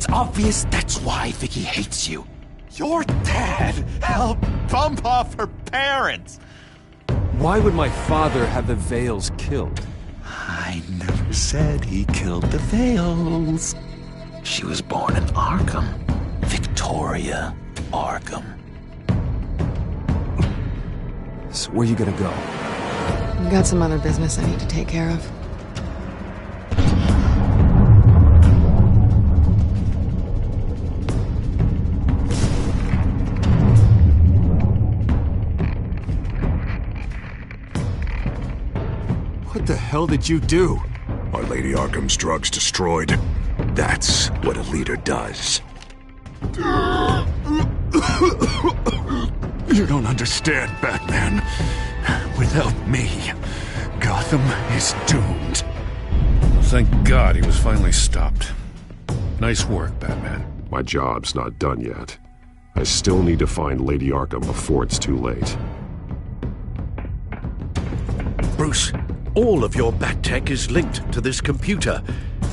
It's obvious that's why Vicky hates you. Your dad helped bump off her parents. Why would my father have the Vales killed? I never said he killed the Vales. She was born in Arkham. Victoria Arkham. So where you gonna go? I've got some other business I need to take care of. What the hell did you do? Are Lady Arkham's drugs destroyed? That's what a leader does. You don't understand, Batman. Without me, Gotham is doomed. Thank God he was finally stopped. Nice work, Batman. My job's not done yet. I still need to find Lady Arkham before it's too late. Bruce, all of your bat tech is linked to this computer.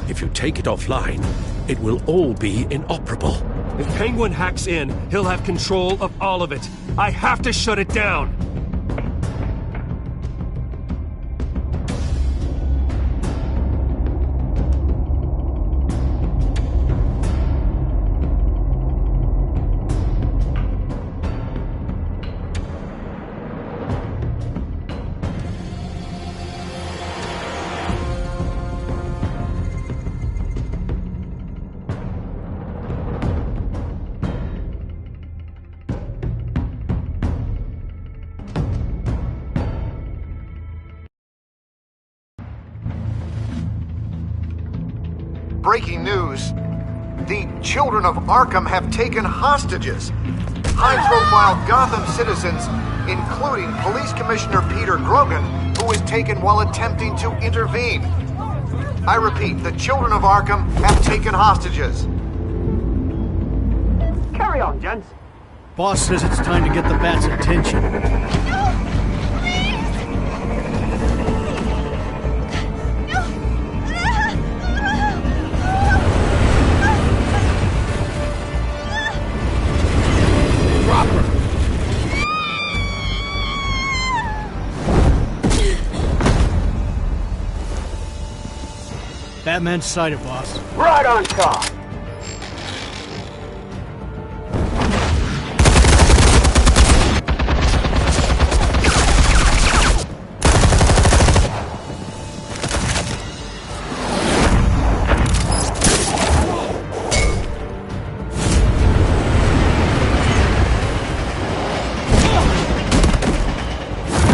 If you take it offline, it will all be inoperable. If Penguin hacks in, he'll have control of all of it. I have to shut it down! Breaking news. The children of Arkham have taken hostages. High-profile Gotham citizens, including Police Commissioner Peter Grogan, who was taken while attempting to intervene. I repeat, the children of Arkham have taken hostages. Carry on, gents. Boss says it's time to get the Bat's attention. Batman's sighted, boss. Right on top!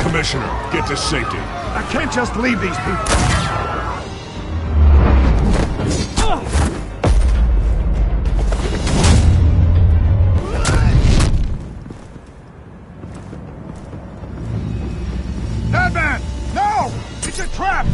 Commissioner, get to safety. I can't just leave these people. Batman! No! It's a trap!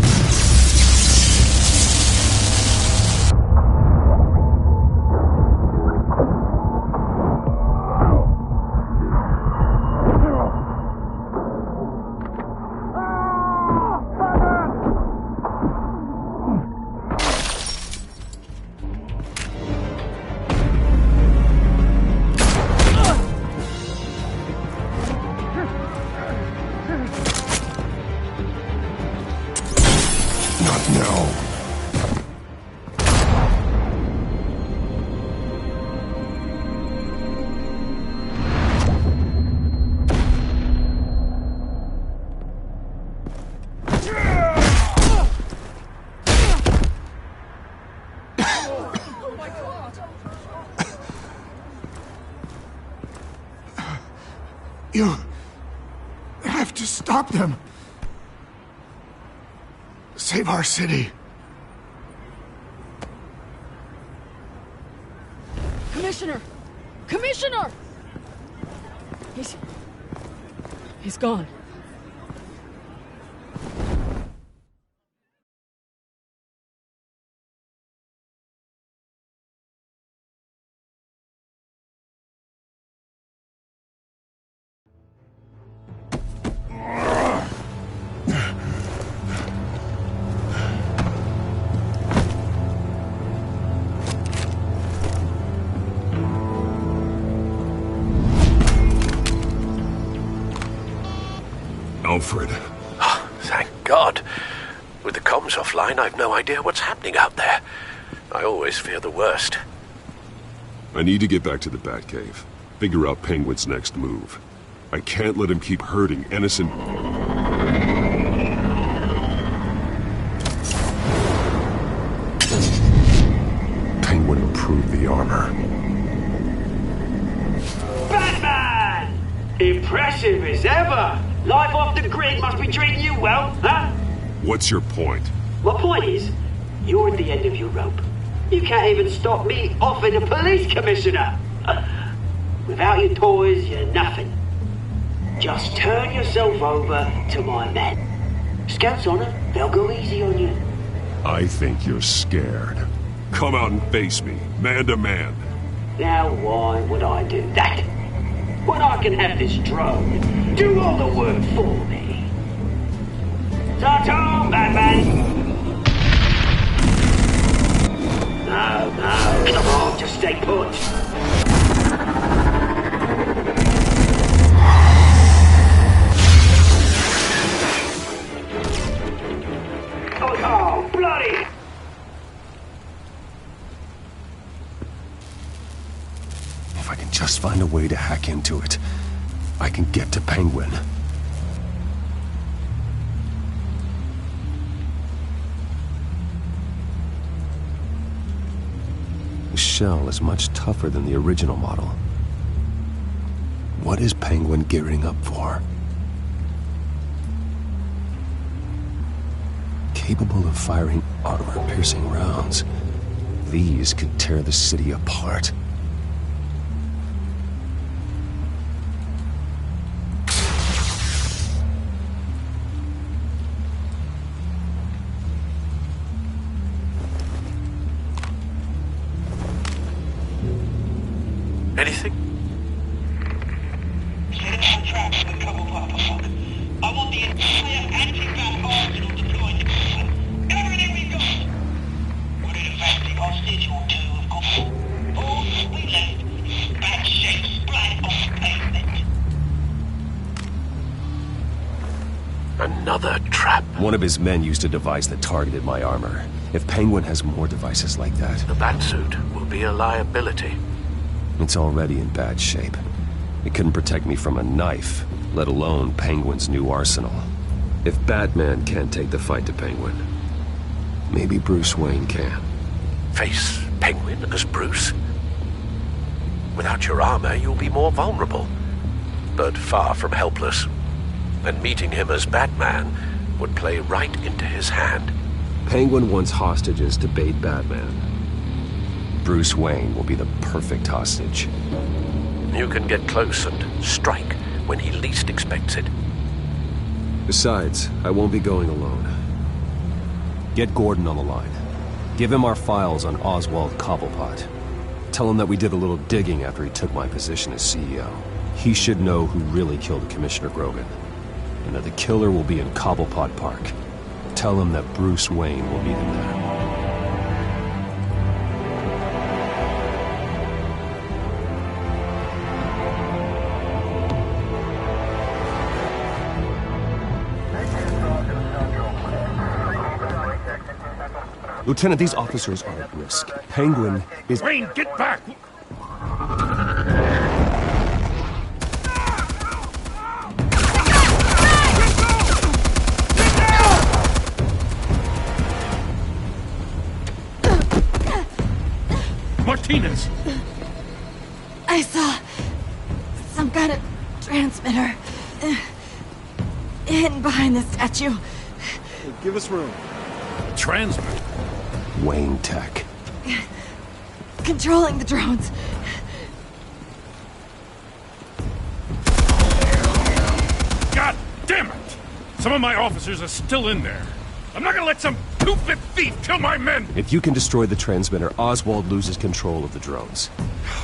You have to stop them. Save our city. Commissioner! Commissioner! He's gone. Alfred. Oh, thank God. With the comms offline, I've no idea what's happening out there. I always fear the worst. I need to get back to the Batcave. Figure out Penguin's next move. I can't let him keep hurting innocent... Penguin improved the armor. Batman! Impressive as ever! Life off the grid must be treating you well, huh? What's your point? My point is, you're at the end of your rope. You can't even stop me offing a police commissioner. Without your toys, you're nothing. Just turn yourself over to my men. Scouts on it, they'll go easy on you. I think you're scared. Come out and face me, man to man. Now why would I do that? When I can have this drone do all the work for me. Ta-ta, Batman! No, come on, just stay put. Oh, bloody! If I can just find a way to hack into it, I can get to Penguin. The shell is much tougher than the original model. What is Penguin gearing up for? Capable of firing armor-piercing rounds. These could tear the city apart. Anything? I want the entire anti-bat arsenal deployed to Penguin. Everything we've got! Put in a fancy hostage or two, of course. All we left is bat shape splat on the pavement. Another trap. One of his men used a device that targeted my armor. If Penguin has more devices like that... The batsuit will be a liability. It's already in bad shape. It couldn't protect me from a knife, let alone Penguin's new arsenal. If Batman can't take the fight to Penguin, maybe Bruce Wayne can. Face Penguin as Bruce? Without your armor, you'll be more vulnerable, but far from helpless. And meeting him as Batman would play right into his hand. Penguin wants hostages to bait Batman. Bruce Wayne will be the perfect hostage. You can get close and strike when he least expects it. Besides, I won't be going alone. Get Gordon on the line. Give him our files on Oswald Cobblepot. Tell him that we did a little digging after he took my position as CEO. He should know who really killed Commissioner Grogan, and that the killer will be in Cobblepot Park. Tell him that Bruce Wayne will meet him there. Lieutenant, these officers are at risk. Penguin is... Wayne, get back! Martinez! I saw some kind of transmitter hidden behind the statue. Hey, give us room. Transmitter? Wayne Tech. Controlling the drones. God damn it! Some of my officers are still in there. I'm not gonna let some two-bit thief kill my men! If you can destroy the transmitter, Oswald loses control of the drones.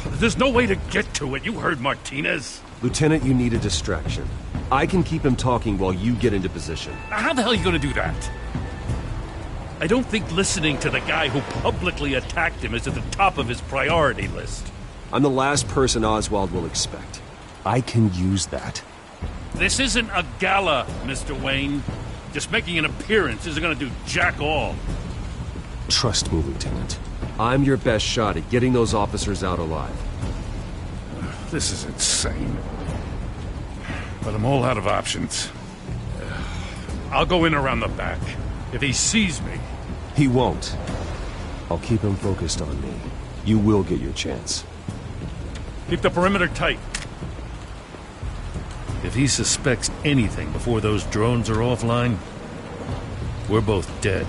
There's no way to get to it. You heard Martinez. Lieutenant, you need a distraction. I can keep him talking while you get into position. How the hell are you gonna do that? I don't think listening to the guy who publicly attacked him is at the top of his priority list. I'm the last person Oswald will expect. I can use that. This isn't a gala, Mr. Wayne. Just making an appearance isn't gonna do jack all. Trust me, Lieutenant. I'm your best shot at getting those officers out alive. This is insane. But I'm all out of options. I'll go in around the back. If he sees me... He won't. I'll keep him focused on me. You will get your chance. Keep the perimeter tight. If he suspects anything before those drones are offline, we're both dead.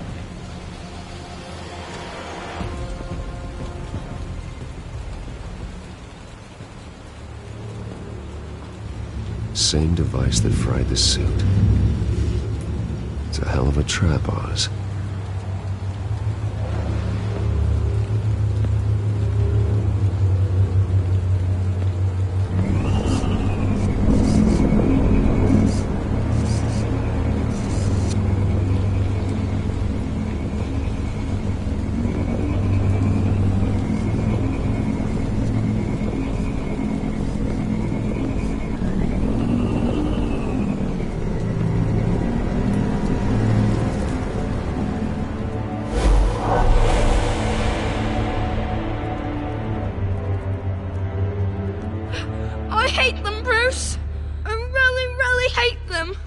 Same device that fried the suit. It's a hell of a trap, Oz. I hate them, Bruce. I really, really hate them.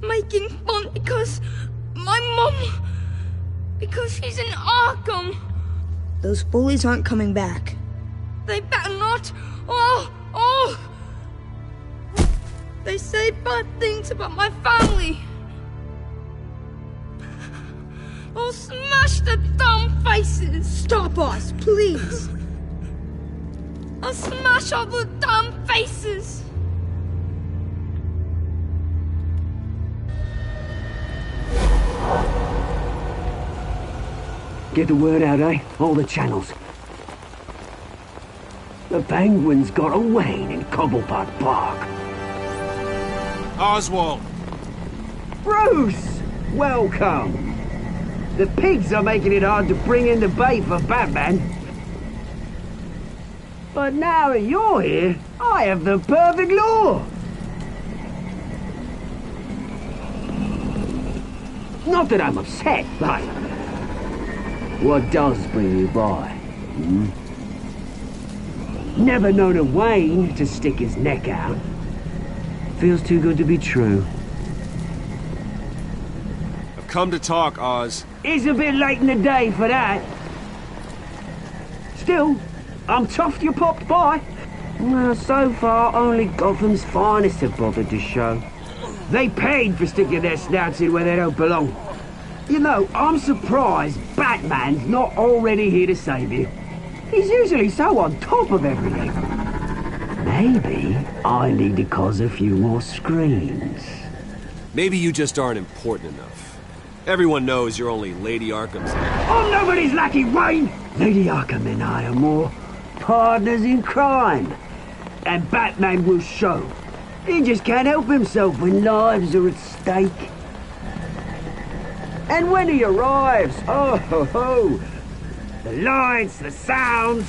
Making fun because my mum... because she's in Arkham. Those bullies aren't coming back. They better not. They say bad things about my family. I'll smash the dumb faces. Stop us, please. I'll smash all the damn faces! Get the word out, eh? All the channels. The Penguin's got a Wayne in Cobblepot Park. Oswald! Bruce! Welcome! The pigs are making it hard to bring in the bait for Batman. But now that you're here, I have the perfect lure! Not that I'm upset, but... what does bring you by? Never known a Wayne to stick his neck out. Feels too good to be true. I've come to talk, Oz. It's a bit late in the day for that. Still, I'm chuffed you popped by. Well, so far, only Gotham's finest have bothered to show. They paid for sticking their snouts in where they don't belong. You know, I'm surprised Batman's not already here to save you. He's usually so on top of everything. Maybe I need to cause a few more screams. Maybe you just aren't important enough. Everyone knows you're only Lady Arkham's... I'm nobody's lackey, Wayne! Lady Arkham and I are more partners in crime. And Batman will show. He just can't help himself when lives are at stake. And when he arrives, oh ho ho! The lights, the sounds,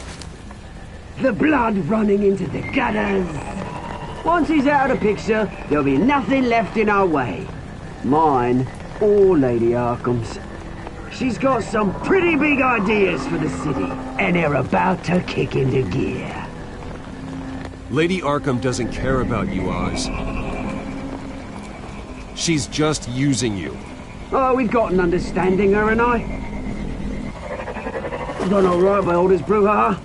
the blood running into the gutters. Once he's out of the picture, there'll be nothing left in our way. Mine or Lady Arkham's. She's got some pretty big ideas for the city, and they're about to kick into gear. Lady Arkham doesn't care about you, Oz. She's just using you. Oh, we've got an understanding, her and I. I've done all right by all this brouhaha.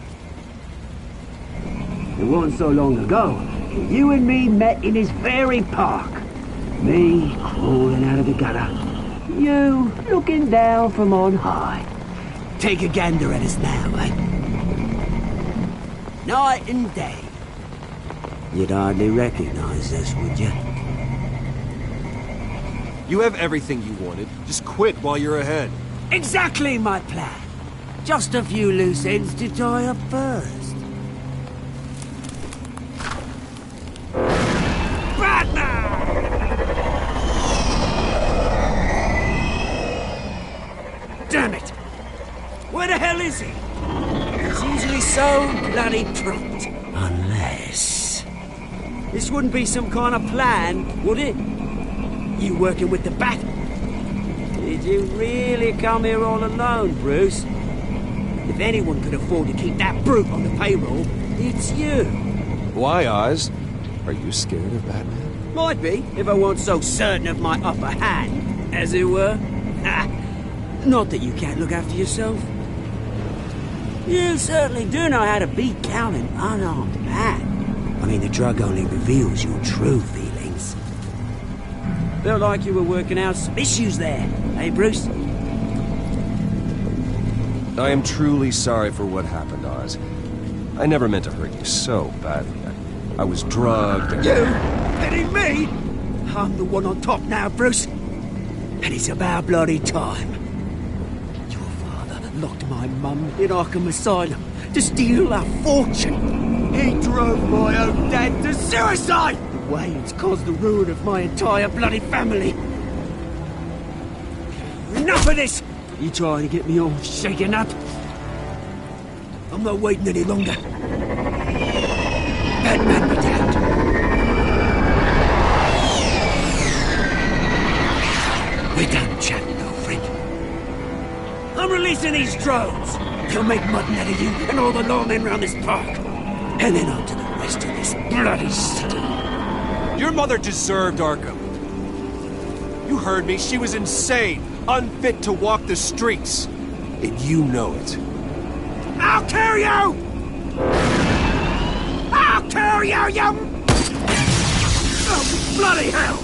It wasn't so long ago. You and me met in this very park. Me crawling out of the gutter. You looking down from on high. Take a gander at us now, eh? Night and day. You'd hardly recognize us, would you? You have everything you wanted. Just quit while you're ahead. Exactly my plan. Just a few loose ends to tie up first. Batman! Damn it! Where the hell is he? He's usually so bloody prompt. Unless... This wouldn't be some kind of plan, would it? You working with the Bat? Did you really come here all alone, Bruce? If anyone could afford to keep that brute on the payroll, it's you. Why, Oz? Are you scared of Batman? Might be, if I weren't so certain of my upper hand, as it were. Not that you can't look after yourself. You certainly do know how to beat down an unarmed man. I mean, the drug only reveals your true feelings. Felt like you were working out some issues there, eh, Bruce? I am truly sorry for what happened, Oz. I never meant to hurt you so badly. I was drugged and... You? Hitting me? I'm the one on top now, Bruce. And it's about bloody time. Your father locked my mum in Arkham Asylum to steal our fortune. He drove my own dad to suicide! The way it's caused the ruin of my entire bloody family. Enough of this! You trying to get me all shaken up? I'm not waiting any longer. Batman be damned. We're done chatting, old friend. I'm releasing these drones. They'll make mutton out of you and all the lawmen around this park. And then on to the rest of this bloody city. Your mother deserved Arkham. You heard me. She was insane, unfit to walk the streets. And you know it. I'll kill you! I'll kill you, you... Oh, bloody hell!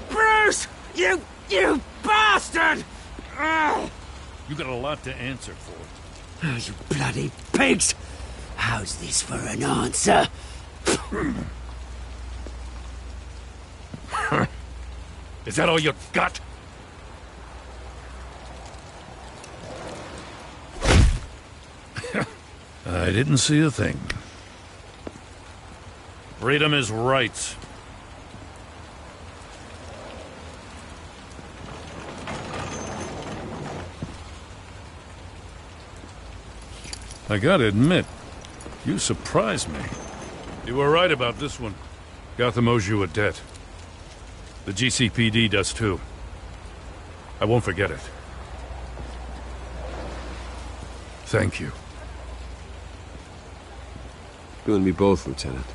Bruce! You bastard! You got a lot to answer for. Oh, you bloody pigs! How's this for an answer? Is that all you got? I didn't see a thing. Freedom is rights. I gotta admit, you surprised me. You were right about this one. Gotham owes you a debt. The GCPD does too. I won't forget it. Thank you. You and me both, Lieutenant.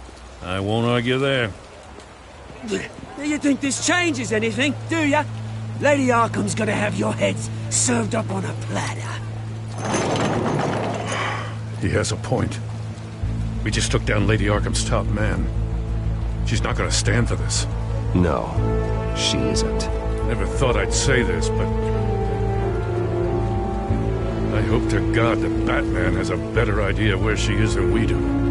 I won't argue there. Do you think this changes anything, do ya? Lady Arkham's gonna have your heads served up on a platter. He has a point. We just took down Lady Arkham's top man. She's not gonna stand for this. No, she isn't. Never thought I'd say this, but... I hope to God that Batman has a better idea where she is than we do.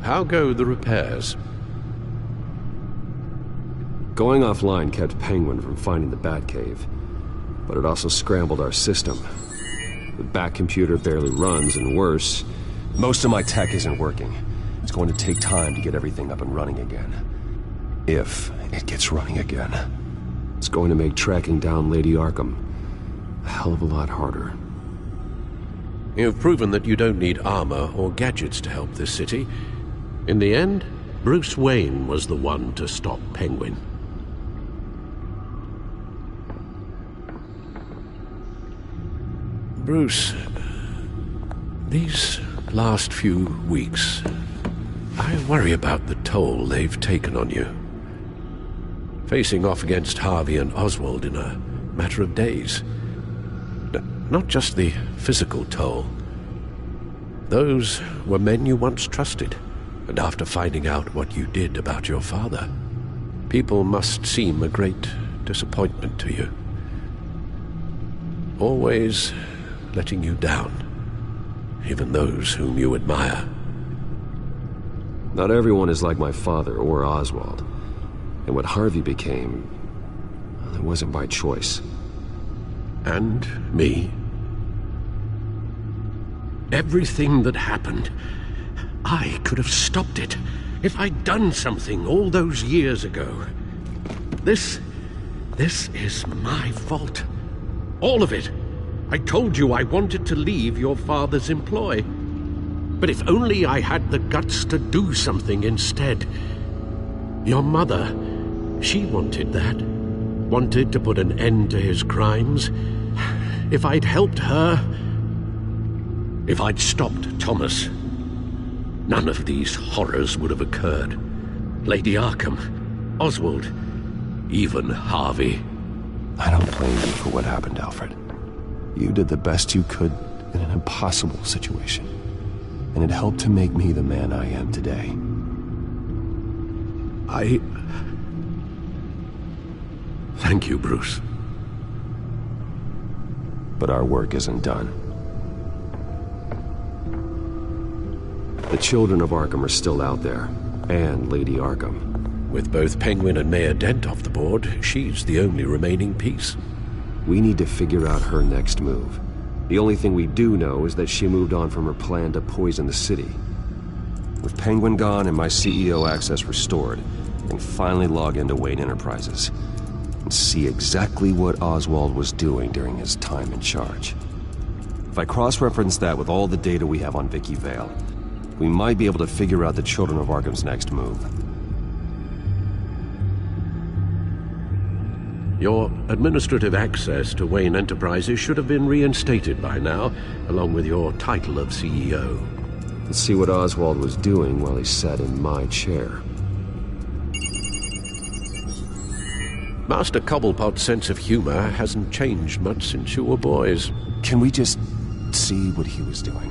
How go the repairs? Going offline kept Penguin from finding the Batcave, but it also scrambled our system. The Bat computer barely runs, and worse, most of my tech isn't working. It's going to take time to get everything up and running again. If it gets running again. It's going to make tracking down Lady Arkham a hell of a lot harder. You've proven that you don't need armor or gadgets to help this city. In the end, Bruce Wayne was the one to stop Penguin. Bruce, these last few weeks, I worry about the toll they've taken on you. Facing off against Harvey and Oswald in a matter of days. Not just the physical toll. Those were men you once trusted, and after finding out what you did about your father, people must seem a great disappointment to you. Always letting you down, even those whom you admire. Not everyone is like my father or Oswald. And what Harvey became, well, it wasn't by choice. And me. Everything that happened, I could have stopped it if I'd done something all those years ago. This is my fault. All of it. I told you I wanted to leave your father's employ. But if only I had the guts to do something instead. Your mother, she wanted that. Wanted to put an end to his crimes. If I'd helped her, if I'd stopped Thomas, none of these horrors would have occurred. Lady Arkham, Oswald, even Harvey. I don't blame you for what happened, Alfred. You did the best you could in an impossible situation. And it helped to make me the man I am today. Thank you, Bruce. But our work isn't done. The children of Arkham are still out there, and Lady Arkham. With both Penguin and Mayor Dent off the board, she's the only remaining piece. We need to figure out her next move. The only thing we do know is that she moved on from her plan to poison the city. With Penguin gone and my CEO access restored, I can finally log into Wayne Enterprises and see exactly what Oswald was doing during his time in charge. If I cross-reference that with all the data we have on Vicky Vale, we might be able to figure out the Children of Arkham's next move. Your administrative access to Wayne Enterprises should have been reinstated by now, along with your title of CEO. Let's see what Oswald was doing while he sat in my chair. Master Cobblepot's sense of humor hasn't changed much since you were boys. Can we just see what he was doing?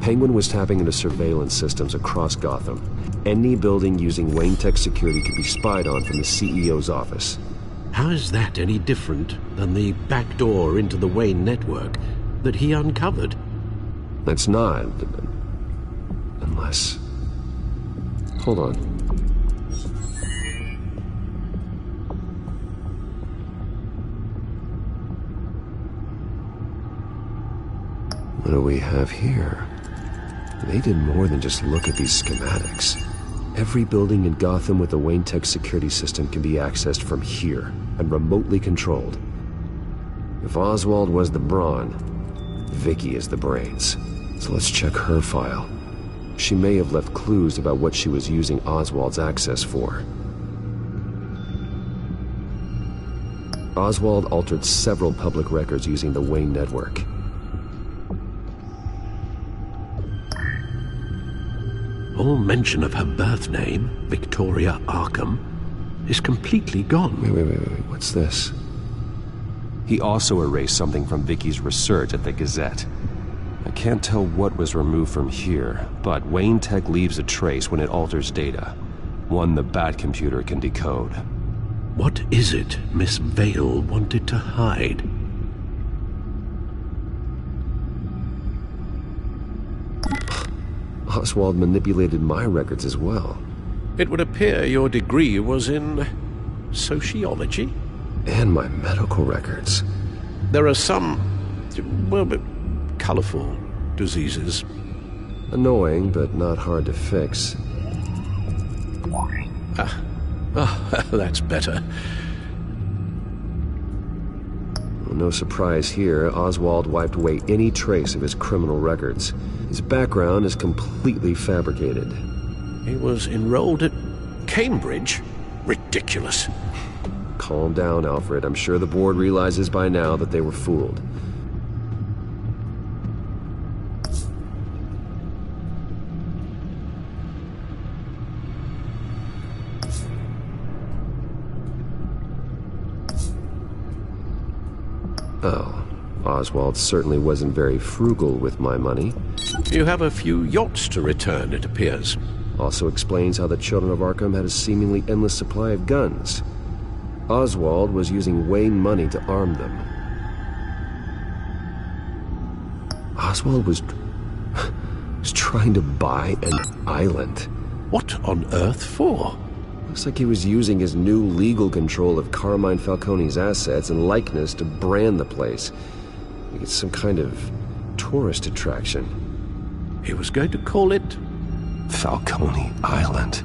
Penguin was tapping into surveillance systems across Gotham. Any building using Wayne Tech security could be spied on from the CEO's office. How is that any different than the back door into the Wayne network that he uncovered? That's not. Unless... Hold on. What do we have here? They did more than just look at these schematics. Every building in Gotham with a Wayne Tech security system can be accessed from here and remotely controlled. If Oswald was the brawn, Vicky is the brains. So let's check her file. She may have left clues about what she was using Oswald's access for. Oswald altered several public records using the Wayne network. All mention of her birth name, Victoria Arkham, is completely gone. Wait, what's this? He also erased something from Vicky's research at the Gazette. I can't tell what was removed from here, but Wayne Tech leaves a trace when it alters data. One the Bat computer can decode. What is it Miss Vale wanted to hide? Oswald manipulated my records as well. It would appear your degree was in sociology? And my medical records. There are some, well, colorful diseases. Annoying, but not hard to fix. That's better. Well, no surprise here, Oswald wiped away any trace of his criminal records. His background is completely fabricated. He was enrolled at Cambridge? Ridiculous. Calm down, Alfred. I'm sure the board realizes by now that they were fooled. Oh, Oswald certainly wasn't very frugal with my money. You have a few yachts to return, it appears. Also explains how the Children of Arkham had a seemingly endless supply of guns. Oswald was using Wayne money to arm them. Oswald was trying to buy an island. What on earth for? Looks like he was using his new legal control of Carmine Falcone's assets and likeness to brand the place. Like it's some kind of tourist attraction. He was going to call it Falcone Island.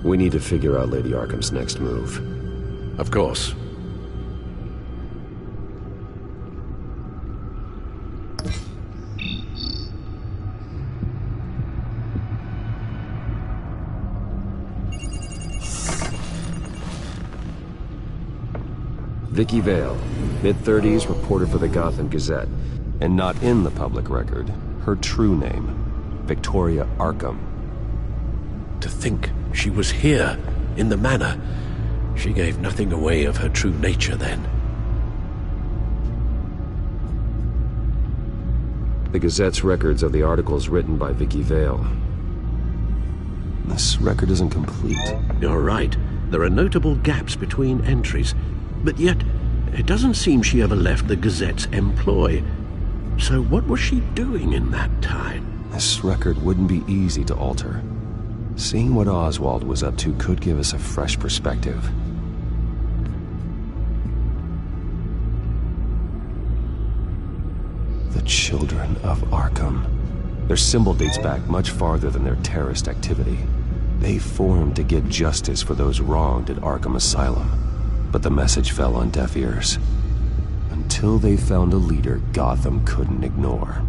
We need to figure out Lady Arkham's next move. Of course. Vicky Vale, mid-30s, reporter for the Gotham Gazette. And not in the public record, her true name, Victoria Arkham. To think she was here, in the manor. She gave nothing away of her true nature then. The Gazette's records of the articles written by Vicky Vale. This record isn't complete. You're right. There are notable gaps between entries. But yet, it doesn't seem she ever left the Gazette's employ. So what was she doing in that time? This record wouldn't be easy to alter. Seeing what Oswald was up to could give us a fresh perspective. The Children of Arkham. Their symbol dates back much farther than their terrorist activity. They formed to get justice for those wronged at Arkham Asylum. But the message fell on deaf ears. Until they found a leader Gotham couldn't ignore.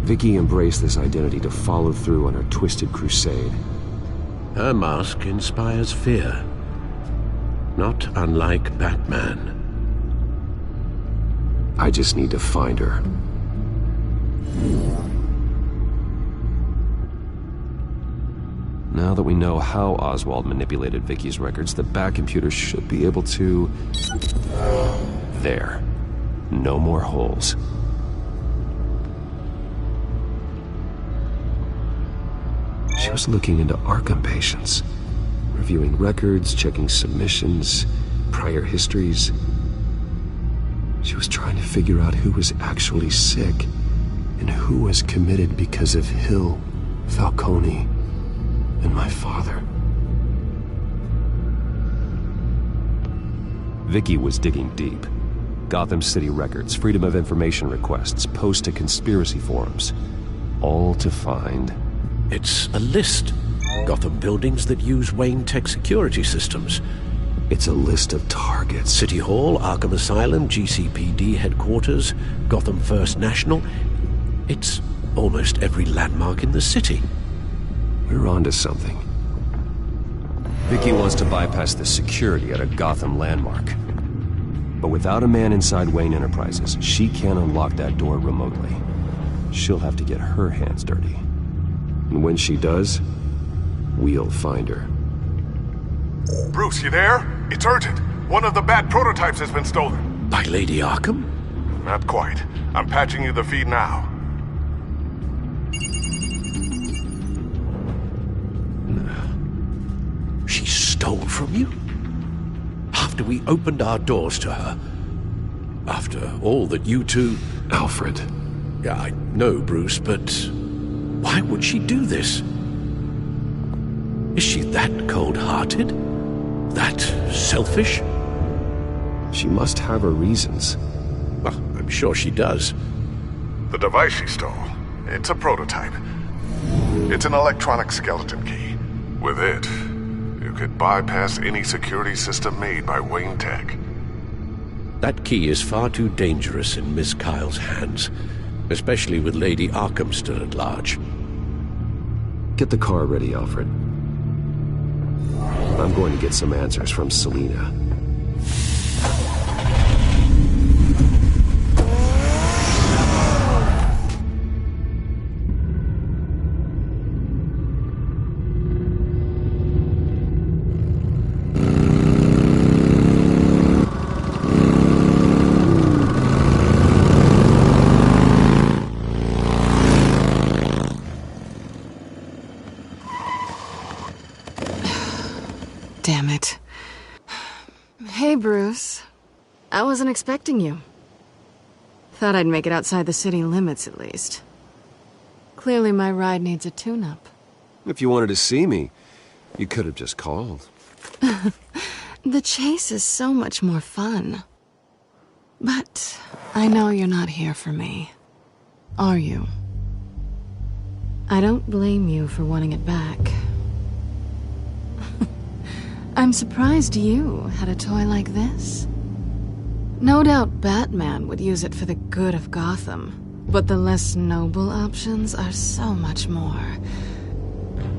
Vicky embraced this identity to follow through on her twisted crusade. Her mask inspires fear. Not unlike Batman. I just need to find her. Now that we know how Oswald manipulated Vicky's records, the Bat computer should be able to... There. No more holes. She was looking into Arkham patients, reviewing records, checking submissions, prior histories. She was trying to figure out who was actually sick and who was committed because of Hill, Falcone, and my father. Vicky was digging deep. Gotham City records, Freedom of Information requests, posts to conspiracy forums. All to find... It's a list. Gotham buildings that use Wayne Tech security systems. It's a list of targets. City Hall, Arkham Asylum, GCPD headquarters, Gotham First National. It's almost every landmark in the city. We're onto something. Vicky wants to bypass the security at a Gotham landmark. But without a man inside Wayne Enterprises, she can't unlock that door remotely. She'll have to get her hands dirty. And when she does, we'll find her. Bruce, you there? It's urgent. One of the Bat prototypes has been stolen. By Lady Arkham? Not quite. I'm patching you the feed now. She stole from you? After we opened our doors to her? After all that you two... Alfred. Yeah, I know, Bruce, but... why would she do this? Is she that cold-hearted? That selfish? She must have her reasons. Well, I'm sure she does. The device she stole, it's a prototype. It's an electronic skeleton key. With it, you could bypass any security system made by Wayne Tech. That key is far too dangerous in Miss Kyle's hands, especially with Lady Arkham still at large. Get the car ready, Alfred. I'm going to get some answers from Selina. Damn it. Hey, Bruce. I wasn't expecting you. Thought I'd make it outside the city limits, at least. Clearly my ride needs a tune-up. If you wanted to see me, you could have just called. The chase is so much more fun. But I know you're not here for me. Are you? I don't blame you for wanting it back. I'm surprised you had a toy like this. No doubt Batman would use it for the good of Gotham, but the less noble options are so much more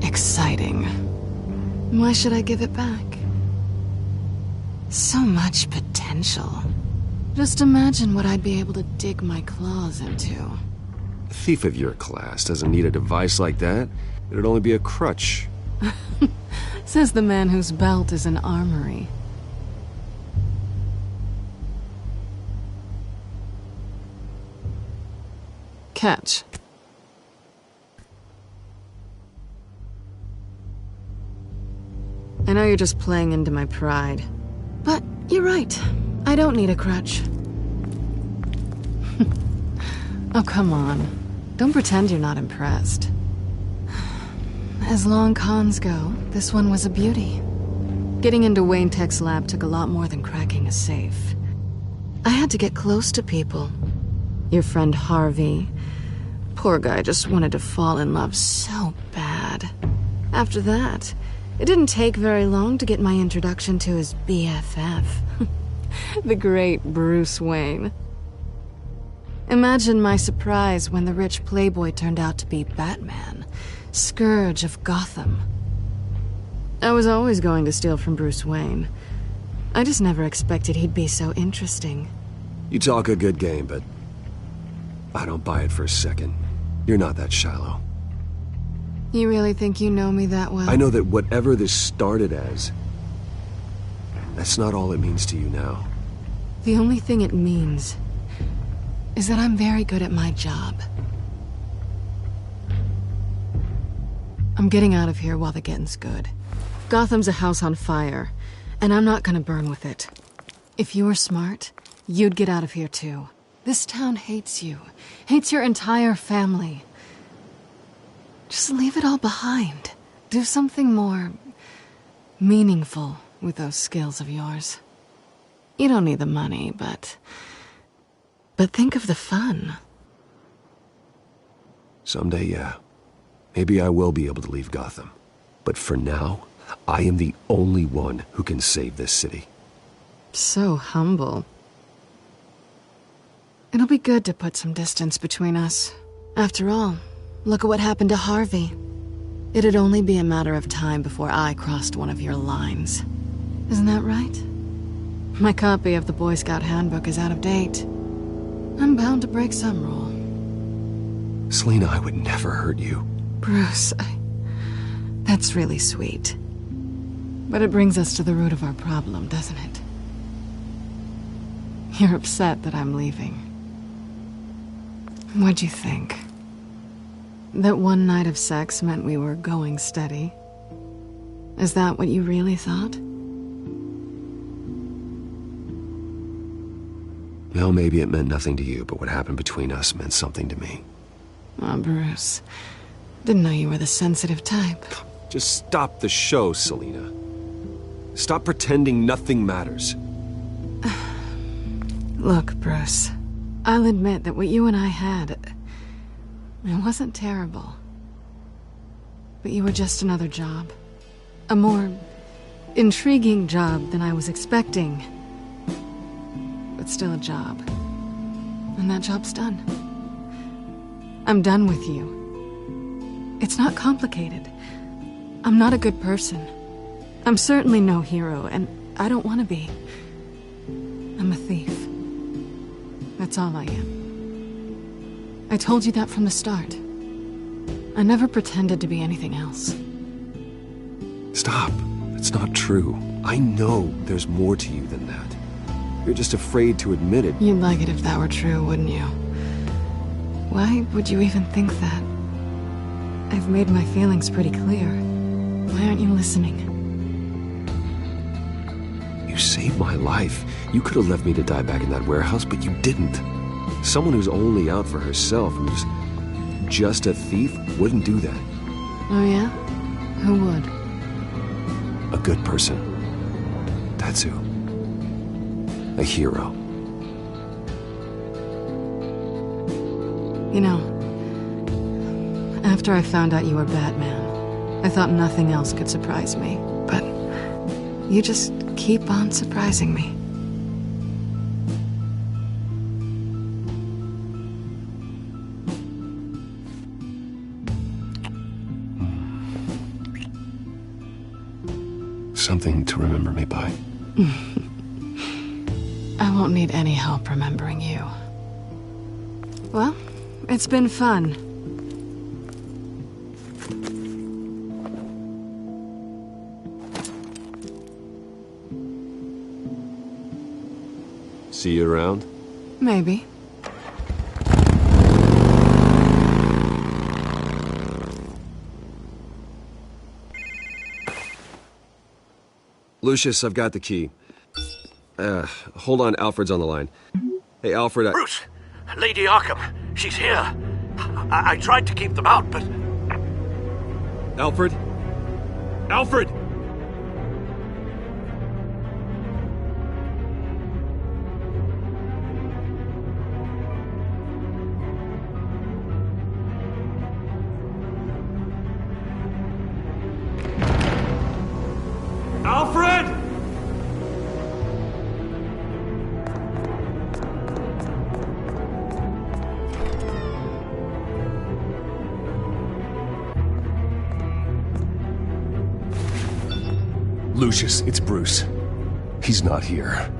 exciting. Why should I give it back? So much potential. Just imagine what I'd be able to dig my claws into. A thief of your class doesn't need a device like that. It'd only be a crutch. Says the man whose belt is an armory. Catch. I know you're just playing into my pride, but you're right. I don't need a crutch. Oh, come on. Don't pretend you're not impressed. As long cons go, this one was a beauty. Getting into Wayne Tech's lab took a lot more than cracking a safe. I had to get close to people. Your friend Harvey. Poor guy just wanted to fall in love so bad. After that, it didn't take very long to get my introduction to his BFF. The great Bruce Wayne. Imagine my surprise when the rich playboy turned out to be Batman. Scourge of Gotham. I was always going to steal from Bruce Wayne. I just never expected he'd be so interesting. You talk a good game, but I don't buy it for a second. You're not that shallow. You really think you know me that well? I know that whatever this started as, that's not all it means to you now. The only thing it means is that I'm very good at my job. I'm getting out of here while the getting's good. Gotham's a house on fire, and I'm not gonna burn with it. If you were smart, you'd get out of here too. This town hates you, hates your entire family. Just leave it all behind. Do something more meaningful with those skills of yours. You don't need the money, but think of the fun. Someday, yeah. Maybe I will be able to leave Gotham. But for now, I am the only one who can save this city. So humble. It'll be good to put some distance between us. After all, look at what happened to Harvey. It'd only be a matter of time before I crossed one of your lines. Isn't that right? My copy of the Boy Scout Handbook is out of date. I'm bound to break some rule. Selina, I would never hurt you. Bruce, that's really sweet. But it brings us to the root of our problem, doesn't it? You're upset that I'm leaving. What'd you think? That one night of sex meant we were going steady? Is that what you really thought? Well, maybe it meant nothing to you, but what happened between us meant something to me. Aw, Bruce. Didn't know you were the sensitive type. Just stop the show, Selina. Stop pretending nothing matters. Look, Bruce, I'll admit that what you and I had, it wasn't terrible. But you were just another job. A more intriguing job than I was expecting. But still a job. And that job's done. I'm done with you. It's not complicated. I'm not a good person. I'm certainly no hero, and I don't want to be. I'm a thief. That's all I am. I told you that from the start. I never pretended to be anything else. Stop. It's not true. I know there's more to you than that. You're just afraid to admit it. You'd like it if that were true, wouldn't you? Why would you even think that? I've made my feelings pretty clear. Why aren't you listening? You saved my life. You could have left me to die back in that warehouse, but you didn't. Someone who's only out for herself, who's just a thief, wouldn't do that. Oh yeah? Who would? A good person. That's who. A hero. You know, after I found out you were Batman, I thought nothing else could surprise me. But you just keep on surprising me. Something to remember me by. I won't need any help remembering you. Well, it's been fun. See you around? Maybe. Lucius, I've got the key. Hold on, Alfred's on the line. Hey, Alfred, Bruce! Lady Arkham, she's here. I tried to keep them out, but... Alfred? Alfred! Alfred! Lucius, it's Bruce. He's not here.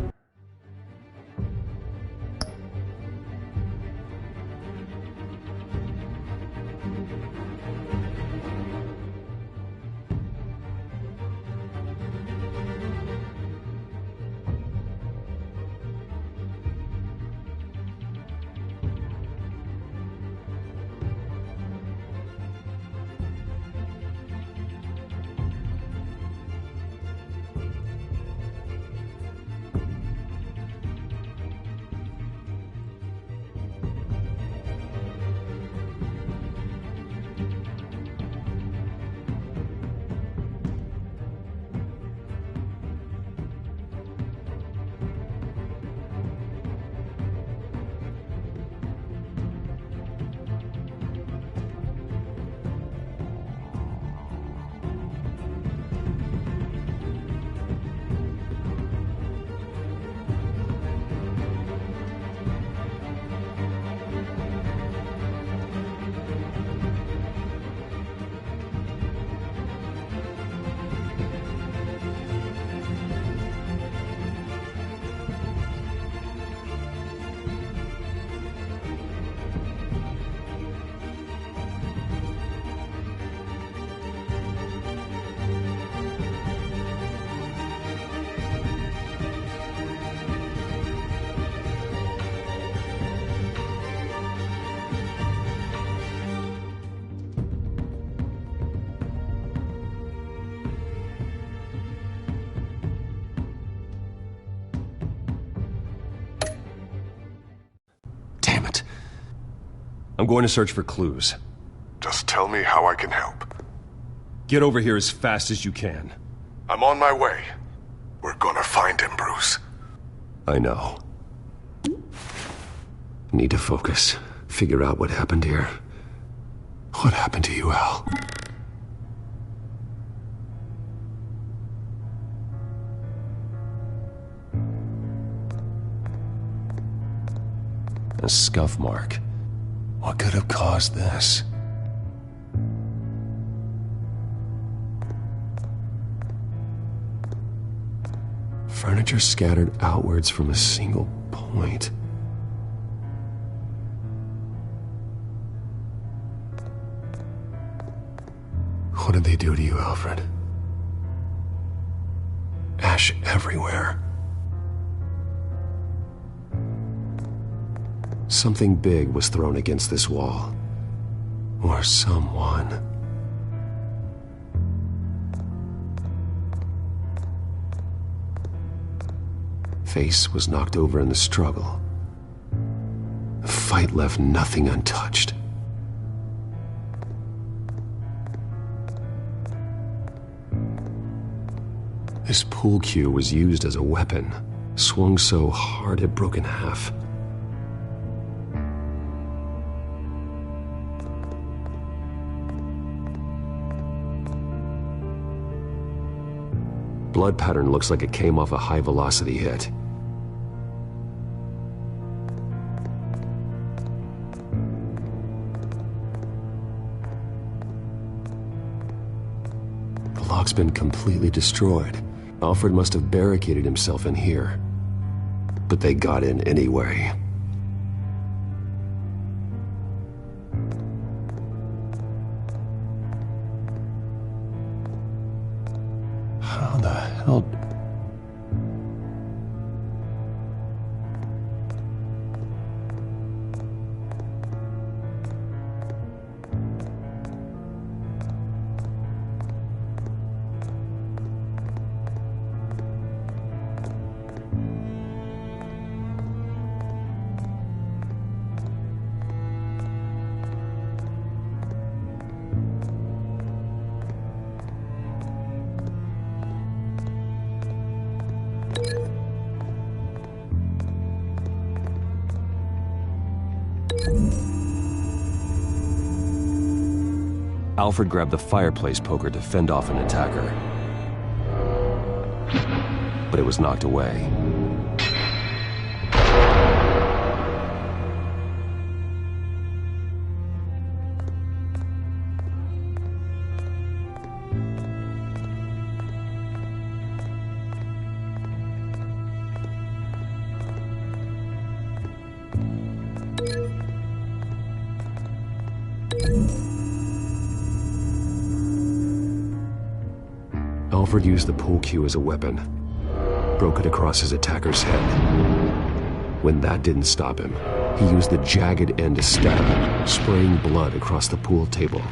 I'm going to search for clues. Just tell me how I can help. Get over here as fast as you can. I'm on my way. We're gonna find him, Bruce. I know. Need to focus. Figure out what happened here. What happened to you, Al? A scuff mark. What could have caused this? Furniture scattered outwards from a single point. What did they do to you, Alfred? Ash everywhere. Something big was thrown against this wall. Or someone. Face was knocked over in the struggle. The fight left nothing untouched. This pool cue was used as a weapon, swung so hard it broke in half. Blood pattern looks like it came off a high-velocity hit. The lock's been completely destroyed. Alfred must have barricaded himself in here. But they got in anyway. How the hell... Alfred grabbed the fireplace poker to fend off an attacker. But it was knocked away. Alfred used the pool cue as a weapon, broke it across his attacker's head. When that didn't stop him, he used the jagged end to stab, spraying blood across the pool table.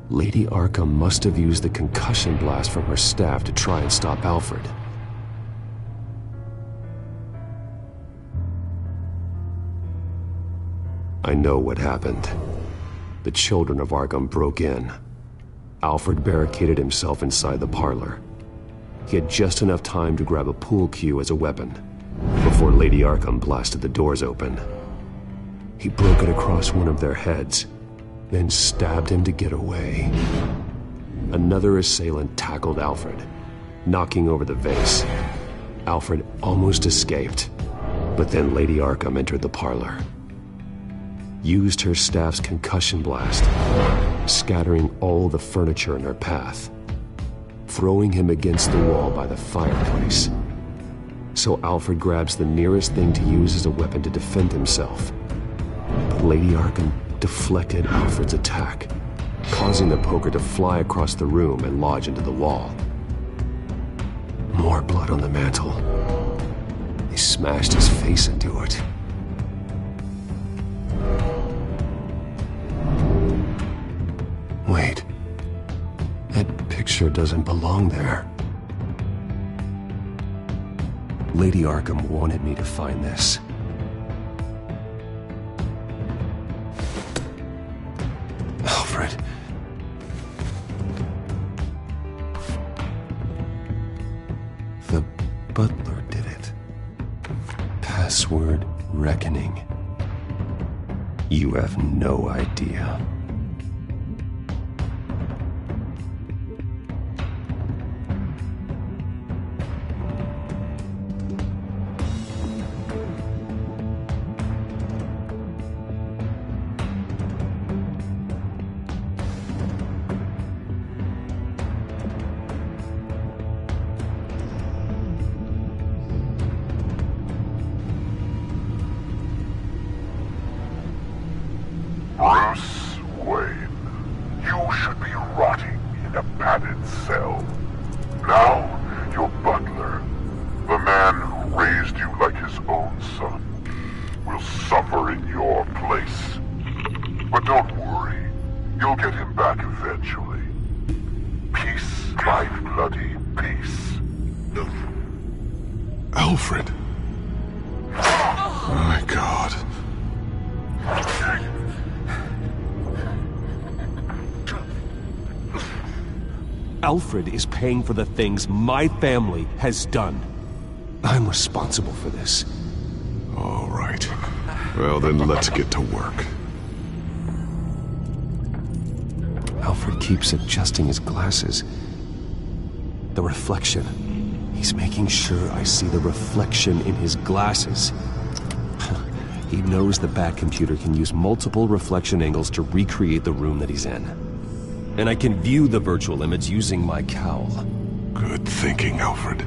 Lady Arkham must have used the concussion blast from her staff to try and stop Alfred. I know what happened. The children of Arkham broke in. Alfred barricaded himself inside the parlor. He had just enough time to grab a pool cue as a weapon before Lady Arkham blasted the doors open. He broke it across one of their heads, then stabbed him to get away. Another assailant tackled Alfred, knocking over the vase. Alfred almost escaped, but then Lady Arkham entered the parlor. Used her staff's concussion blast, scattering all the furniture in her path. throwing him against the wall by the fireplace. So Alfred grabs the nearest thing to use as a weapon to defend himself. But Lady Arkham deflected Alfred's attack, causing the poker to fly across the room and lodge into the wall. More blood on the mantle. He smashed his face into it. Wait. That picture doesn't belong there. Lady Arkham wanted me to find this. Alfred. The butler did it. Password reckoning. You have no idea. Bruce Wayne, you should be rotting in a padded cell. Now, your butler, the man who raised you like his own son, will suffer in your place. But don't worry, you'll get him back eventually. Peace, my bloody peace. Alfred. My God. Alfred is paying for the things my family has done. I'm responsible for this. All right. Well, then let's get to work. Alfred keeps adjusting his glasses. The reflection. He's making sure I see the reflection in his glasses. He knows the Batcomputer can use multiple reflection angles to recreate the room that he's in. And I can view the virtual image using my cowl. Good thinking, Alfred.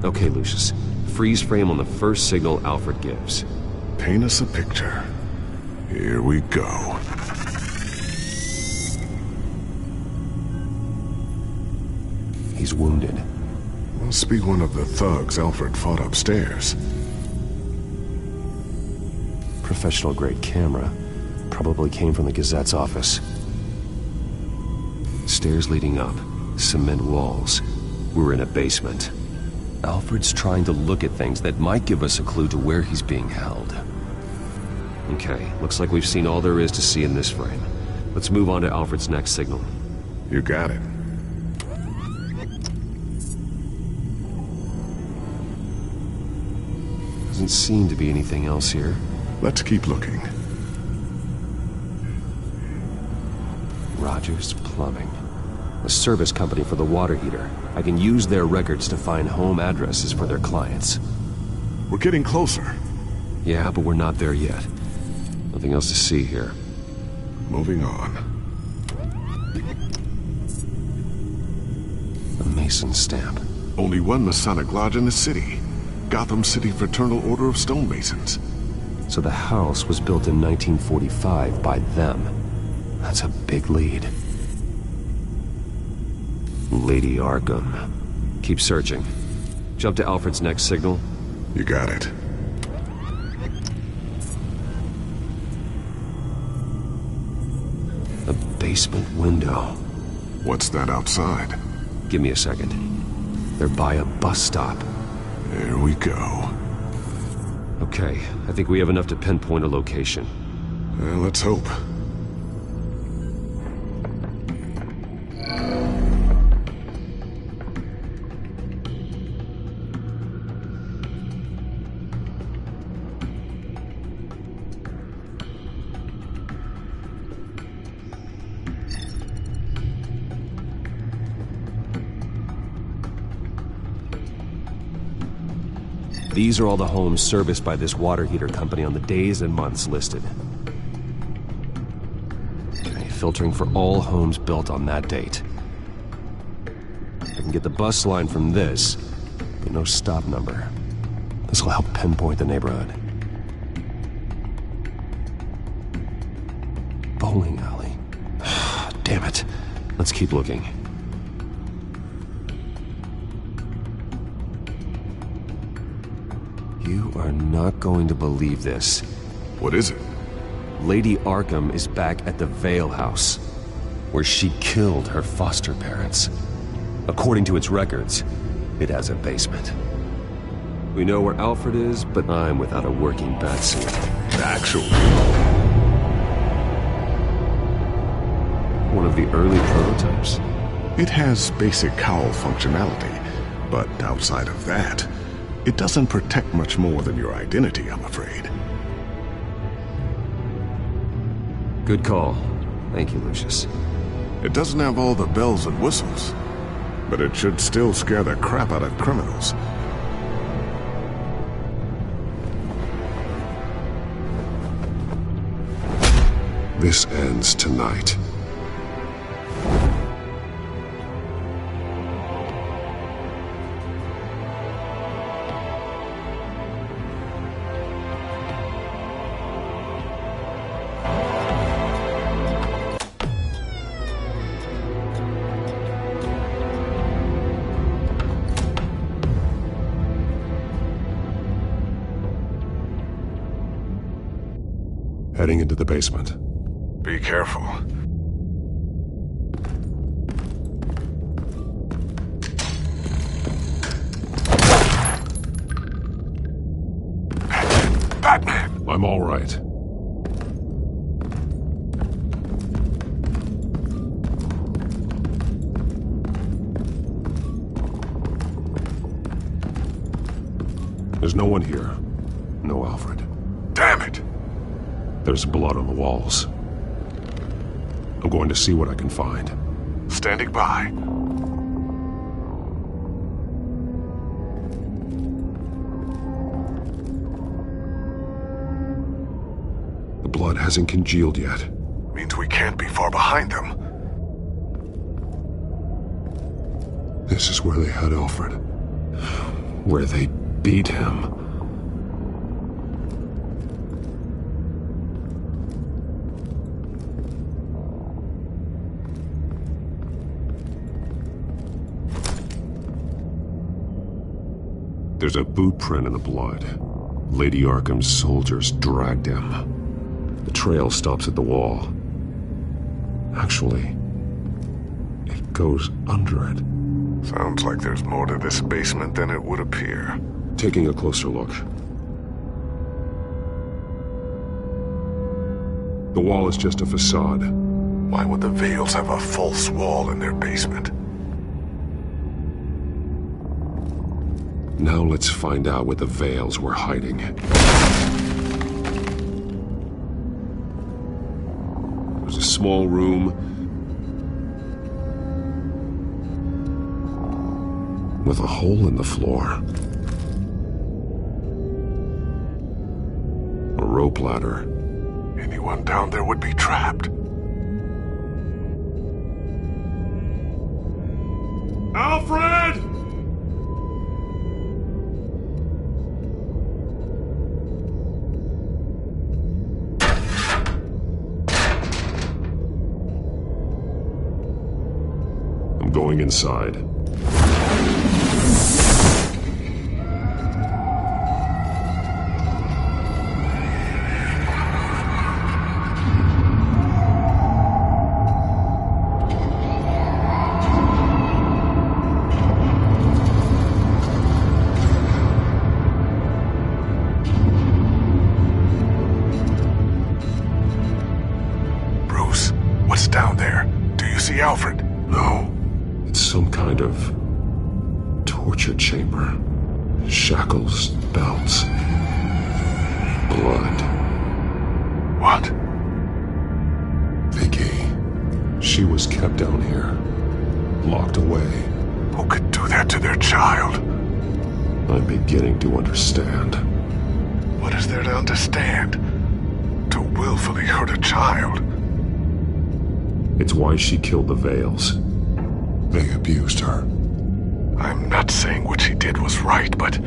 Okay, Lucius. Freeze frame on the first signal Alfred gives. Paint us a picture. Here we go. He's wounded. Must be one of the thugs Alfred fought upstairs. Professional-grade camera. Probably came from the Gazette's office. Stairs leading up. Cement walls. We're in a basement. Alfred's trying to look at things that might give us a clue to where he's being held. Okay, looks like we've seen all there is to see in this frame. Let's move on to Alfred's next signal. You got it. Doesn't seem to be anything else here. Let's keep looking. Rogers Plumbing. A service company for the water heater. I can use their records to find home addresses for their clients. We're getting closer. Yeah, but we're not there yet. Nothing else to see here. Moving on. A Mason stamp. Only one Masonic lodge in the city. Gotham City Fraternal Order of Stonemasons. So the house was built in 1945 by them. That's a big lead. Lady Arkham. Keep searching. Jump to Alfred's next signal. You got it. A basement window. What's that outside? Give me a second. They're by a bus stop. There we go. Okay, I think we have enough to pinpoint a location. Let's hope. These are all the homes serviced by this water heater company on the days and months listed. filtering for all homes built on that date. I can get the bus line from this, but no stop number. This will help pinpoint the neighborhood. Bowling alley. Damn it. Let's keep looking. You are not going to believe this. What is it? Lady Arkham is back at the Vale House, where she killed her foster parents. According to its records, it has a basement. We know where Alfred is, but I'm without a working batsuit. Actually, one of the early prototypes. It has basic cowl functionality, but outside of that, it doesn't protect much more than your identity, I'm afraid. Good call. Thank you, Lucius. It doesn't have all the bells and whistles, but it should still scare the crap out of criminals. This ends tonight. Heading into the basement. Be careful. Batman! I'm all right. There's no one here. No Alfred. Damn it! There's blood on the walls. I'm going to see what I can find. Standing by. The blood hasn't congealed yet. Means we can't be far behind them. This is where they had Alfred. Where they beat him. There's a boot print in the blood. Lady Arkham's soldiers dragged him. The trail stops at the wall. Actually, it goes under it. Sounds like there's more to this basement than it would appear. Taking a closer look. The wall is just a facade. Why would the Vales have a false wall in their basement? Now let's find out what the Vales were hiding. There's a small room with a hole in the floor. A rope ladder. Anyone down there would be trapped. Alfred! I'm going inside. Bruce, what's down there? Do you see Alfred? No. It's some kind of torture chamber. Shackles, belts, blood. What? Vicky. She was kept down here, locked away. Who could do that to their child? I'm beginning to understand. What is there to understand? To willfully hurt a child? It's why she killed the Vales. They abused her. I'm not saying what she did was right, but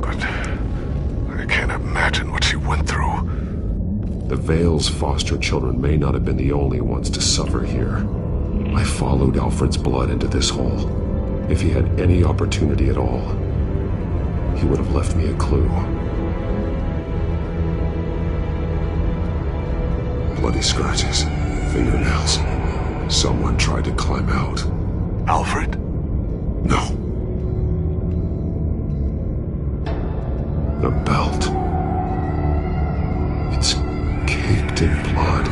I can't imagine what she went through. The Vales' foster children may not have been the only ones to suffer here. I followed Alfred's blood into this hole. If he had any opportunity at all, he would have left me a clue. Bloody scratches, fingernails. Someone tried to climb out. Alfred? No. The belt. It's caked in blood.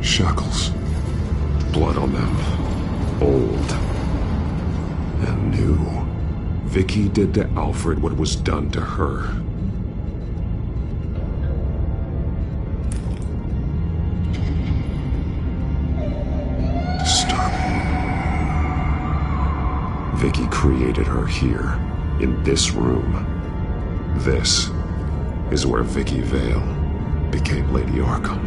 Shackles. Blood on them. Old. And new. Vicky did to Alfred what was done to her. Vicky created her here, in this room. This is where Vicky Vale became Lady Arkham.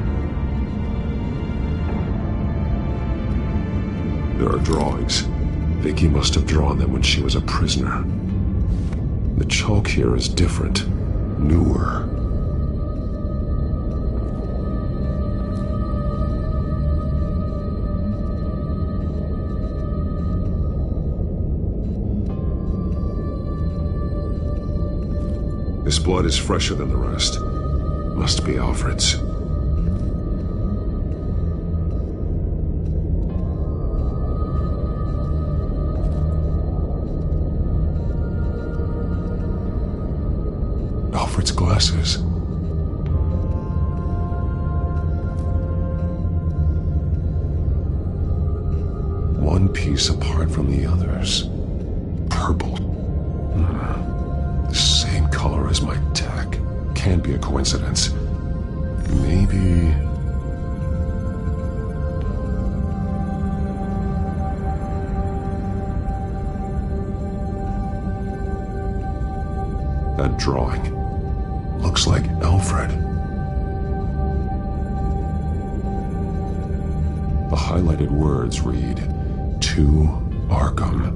There are drawings. Vicky must have drawn them when she was a prisoner. The chalk here is different, newer. This blood is fresher than the rest. Must be Alfred's. Alfred's glasses. One piece apart from the others. Purple. The same color as my tech. Can't be a coincidence. Maybe... That drawing looks like Alfred. The highlighted words read, "To Arkham."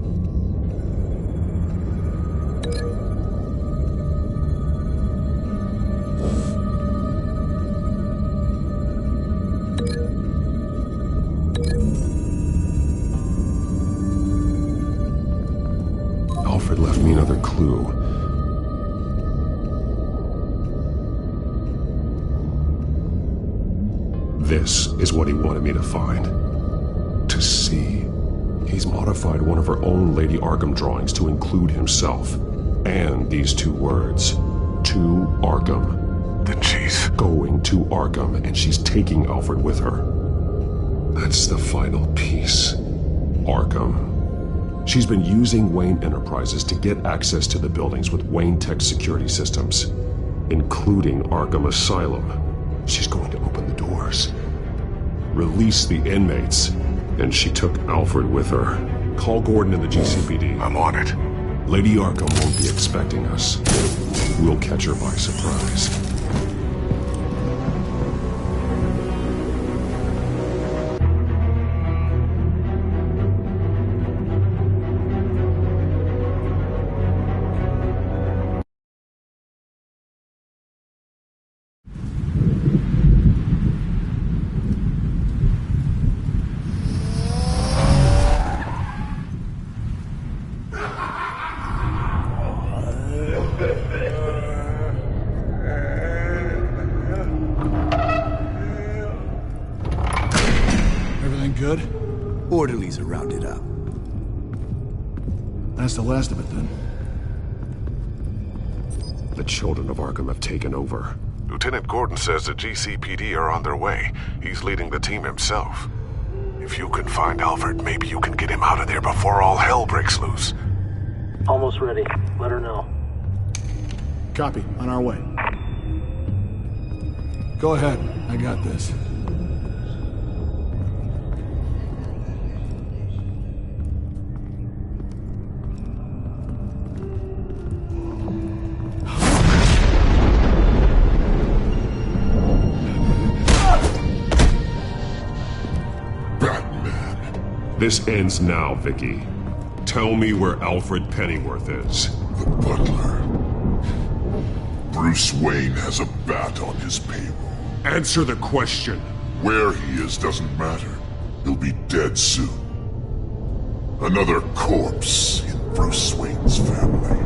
Alfred left me another clue. This is what he wanted me to find. To see. He's modified one of her own Lady Arkham drawings to include himself. And these two words. To Arkham. Then she's going to Arkham, and she's taking Alfred with her. That's the final piece. Arkham. She's been using Wayne Enterprises to get access to the buildings with Wayne Tech security systems, including Arkham Asylum. She's going to open the doors, release the inmates, and she took Alfred with her. Call Gordon in the GCPD. I'm on it. Lady Arkham won't be expecting us. We'll catch her by surprise. Good? Orderlies are rounded up. That's the last of it, then. The children of Arkham have taken over. Lieutenant Gordon says the GCPD are on their way. He's leading the team himself. If you can find Alfred, maybe you can get him out of there before all hell breaks loose. Almost ready. Let her know. Copy. On our way. Go ahead. I got this. This ends now, Vicky. Tell me where Alfred Pennyworth is. The butler. Bruce Wayne has a bat on his payroll. Answer the question. Where he is doesn't matter. He'll be dead soon. Another corpse in Bruce Wayne's family.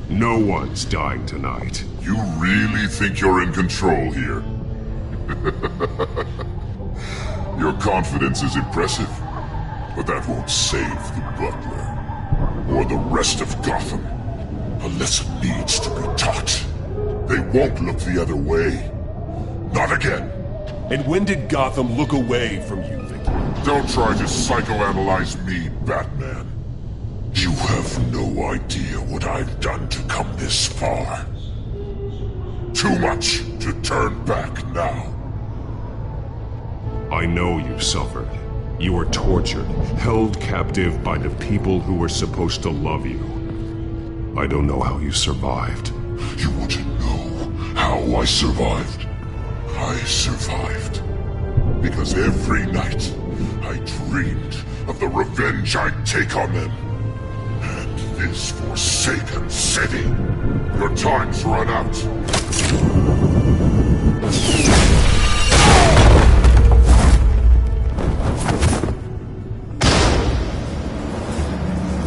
No one's dying tonight. You really think you're in control here? Your confidence is impressive, but that won't save the butler, or the rest of Gotham. A lesson needs to be taught. They won't look the other way. Not again. And when did Gotham look away from you, Vicky? Don't try to psychoanalyze me, Batman. You have no idea what I've done to come this far. Too much to turn back now. I know you suffered. You were tortured, held captive by the people who were supposed to love you. I don't know how you survived. You want to know how I survived? I survived because every night I dreamed of the revenge I'd take on them. And this forsaken city. Your time's run out.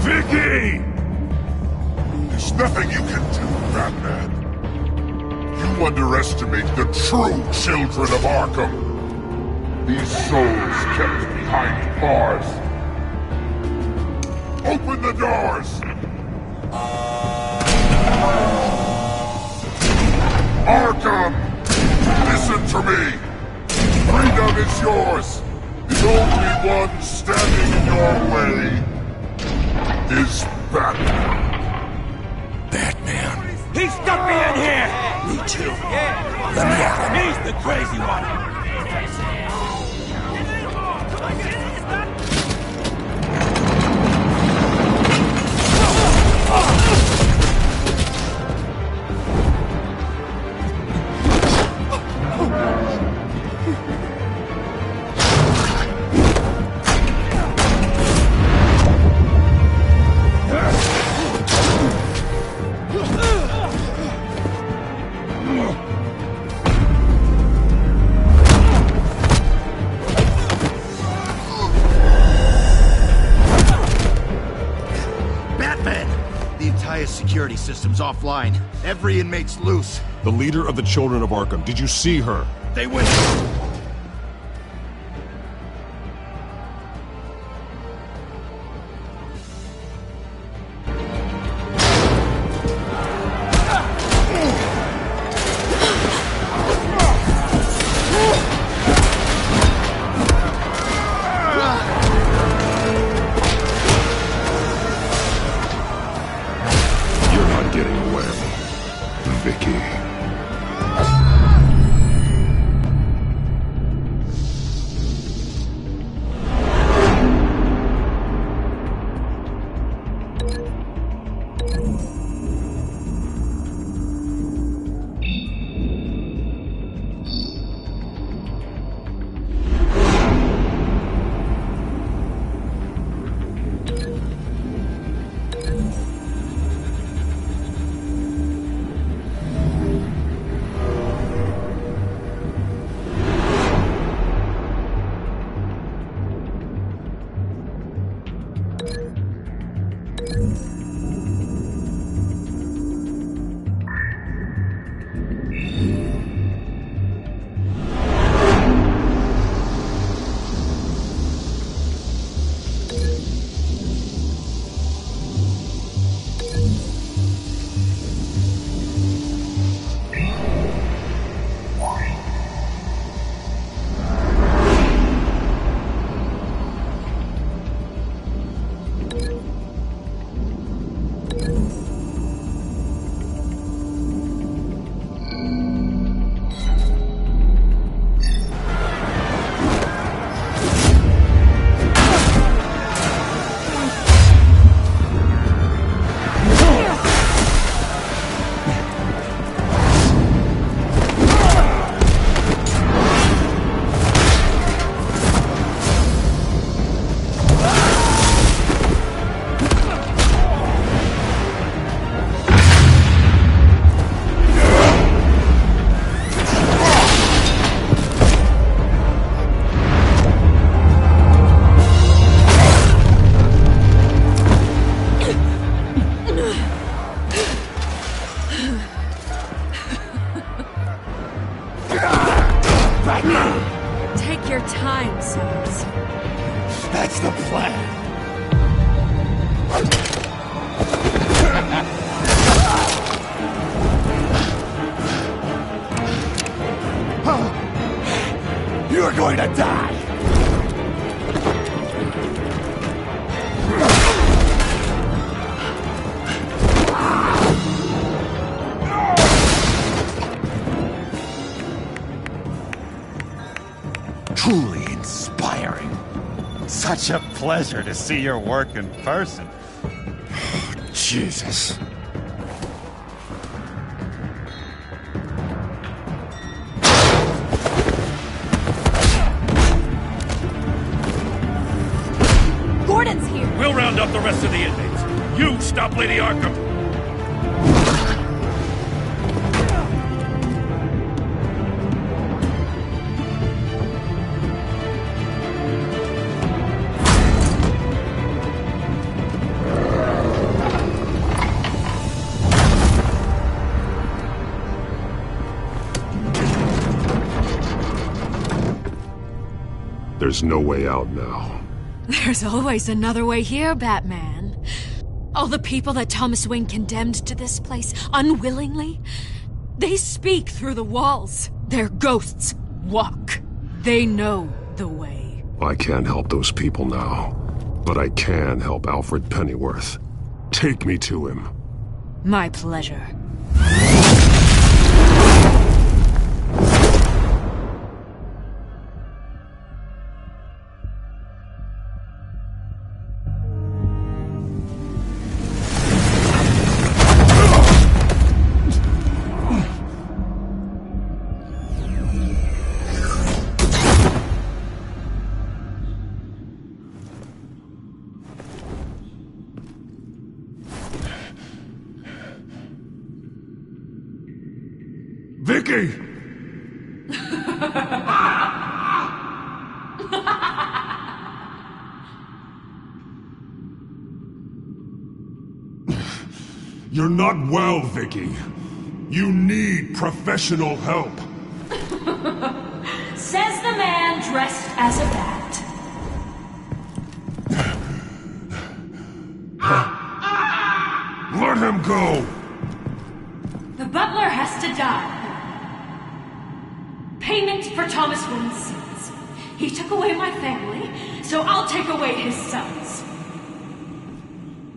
Vicky! There's nothing you can do, Batman. You underestimate the true children of Arkham. These souls kept behind bars. Open the doors! Arkham! Listen to me! Freedom is yours! The only one standing in your way is Batman. Batman. He stuck me in here! Me too. Let me out. He's the crazy one! Security system's offline. Every inmate's loose. The leader of the Children of Arkham, did you see her? They went... going to die! Truly inspiring. Such a pleasure to see your work in person. Jesus. Gordon's here! We'll round up the rest of the inmates. You stop Lady Arkham! There's no way out now. There's always another way here, Batman. All the people that Thomas Wayne condemned to this place unwillingly, they speak through the walls. Their ghosts walk. They know the way. I can't help those people now, but I can help Alfred Pennyworth. Take me to him. My pleasure. Vicky! You're not well, Vicky. You need professional help. Says the man dressed as a bat. Let him go! The butler has to die. Payment for Thomas Wayne's sins. He took away my family, so I'll take away his sons.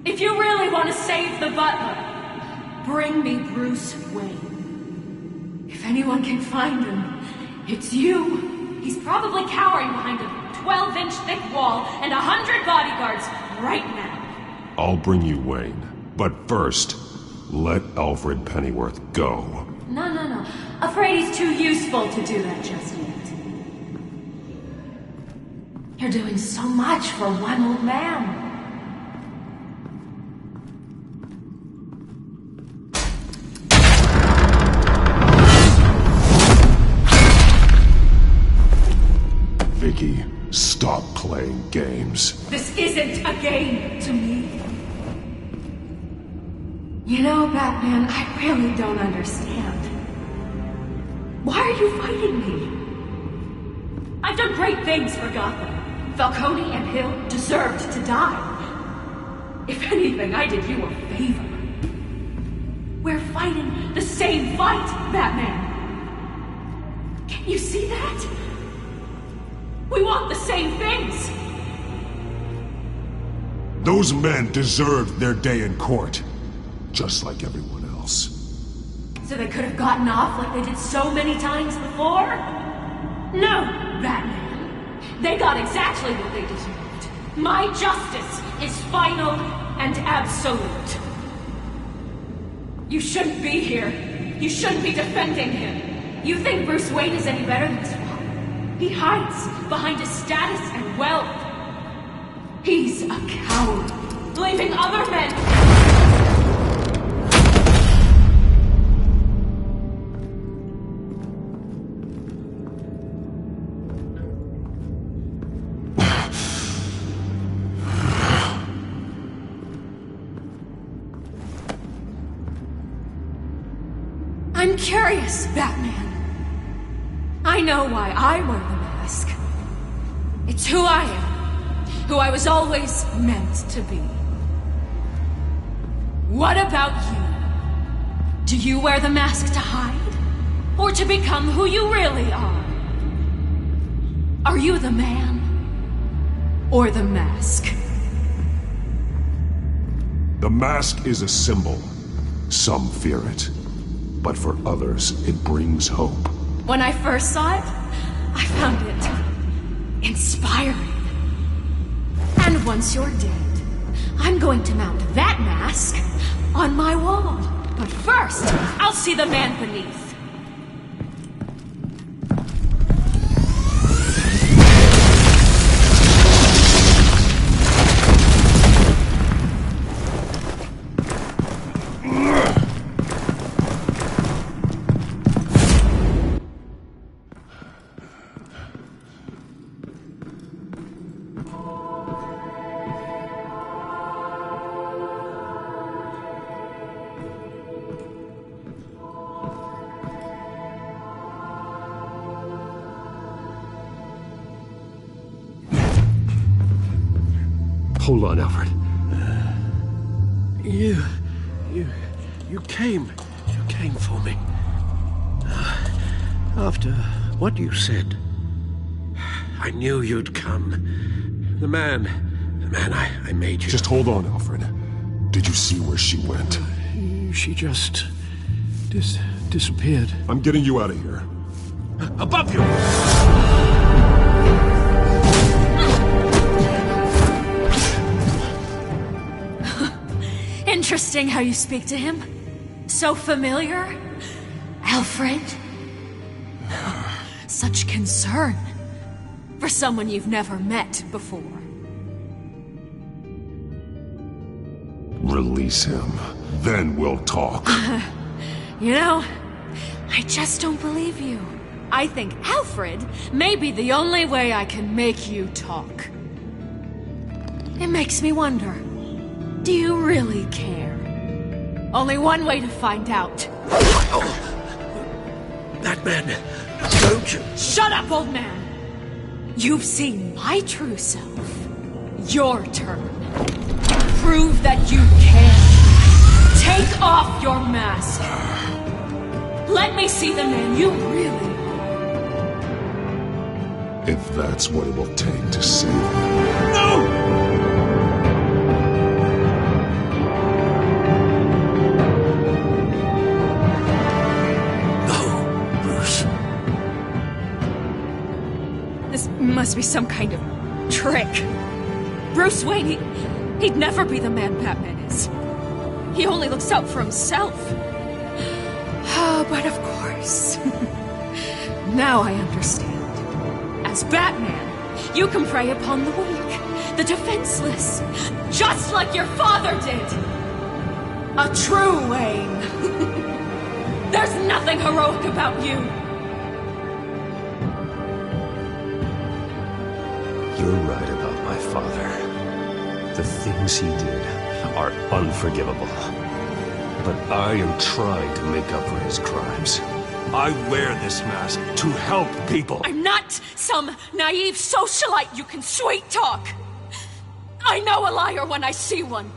If you really want to save the butler, bring me Bruce Wayne. If anyone can find him, it's you. He's probably cowering behind a 12-inch thick wall and 100 bodyguards right now. I'll bring you Wayne, but first, let Alfred Pennyworth go. No. Afraid he's too useful to do that just yet. You're doing so much for one old man. Vicky, stop playing games. This isn't a game to me. You know, Batman, I really don't understand. Why are you fighting me? I've done great things for Gotham. Falcone and Hill deserved to die. If anything, I did you a favor. We're fighting the same fight, Batman. Can you see that? We want the same things. Those men deserved their day in court, just like everyone else. So they could have gotten off like they did so many times before? No, Batman. They got exactly what they deserved. My justice is final and absolute. You shouldn't be here. You shouldn't be defending him. You think Bruce Wayne is any better than Swamp? He hides behind his status and wealth. He's a coward, leaving other men... I'm curious, Batman. I know why I wear the mask. It's who I am. Who I was always meant to be. What about you? Do you wear the mask to hide? Or to become who you really are? Are you the man? Or the mask? The mask is a symbol. Some fear it. But for others, it brings hope. When I first saw it, I found it inspiring. And once you're dead, I'm going to mount that mask on my wall. But first, I'll see the man beneath. Hold on, Alfred. You came for me. After what you said, I knew you'd come. The man I made you. Just hold on, Alfred. Did you see where she went? She just disappeared. I'm getting you out of here. Above you! Interesting how you speak to him. So familiar. Alfred. Such concern. For someone you've never met before. Release him. Then we'll talk. You know, I just don't believe you. I think Alfred may be the only way I can make you talk. It makes me wonder, do you really care? Only one way to find out. That man, don't you? Shut up, old man! You've seen my true self. Your turn. Prove that you can. Take off your mask. Let me see the man you really are. If that's what it will take to save me. No! This must be some kind of trick. Bruce Wayne, he'd never be the man Batman is. He only looks out for himself. Oh, but of course. Now I understand. As Batman, you can prey upon the weak, the defenseless, just like your father did. A true Wayne. There's nothing heroic about you. You're right about my father. The things he did are unforgivable. But I am trying to make up for his crimes. I wear this mask to help people. I'm not some naive socialite you can sweet talk. I know a liar when I see one.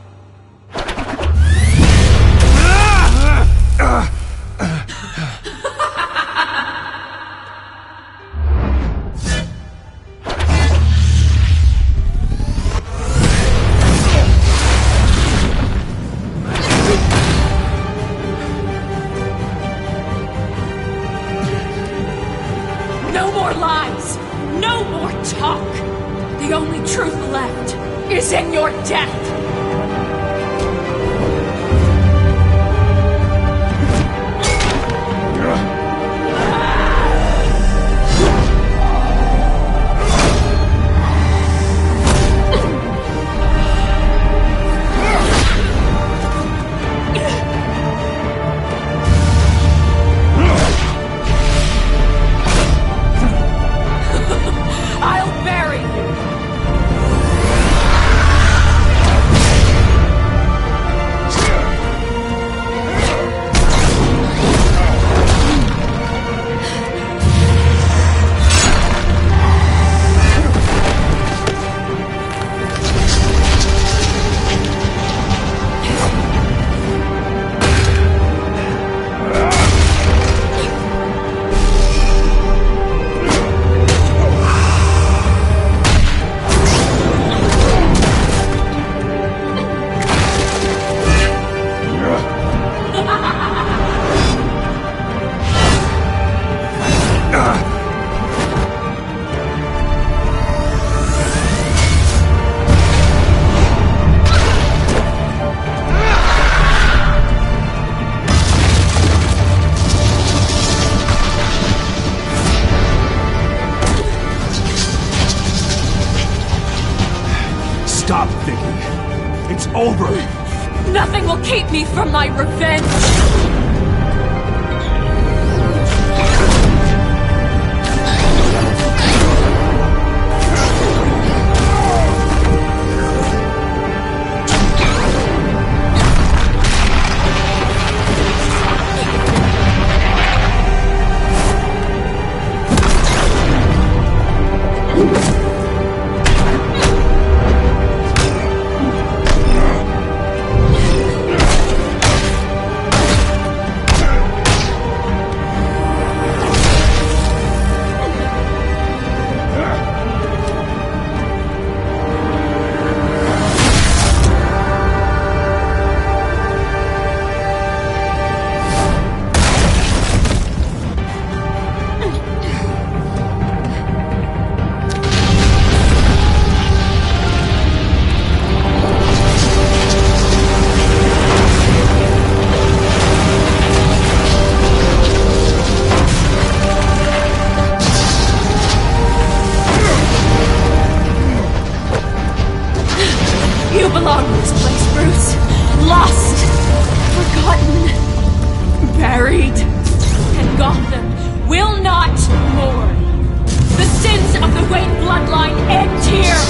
No more lies! No more talk! The only truth left is in your death! I'll bury you! It's over! Nothing will keep me from my revenge! You belong in this place, Bruce. Lost, forgotten, buried. And Gotham will not mourn. The sins of the Wayne bloodline end here.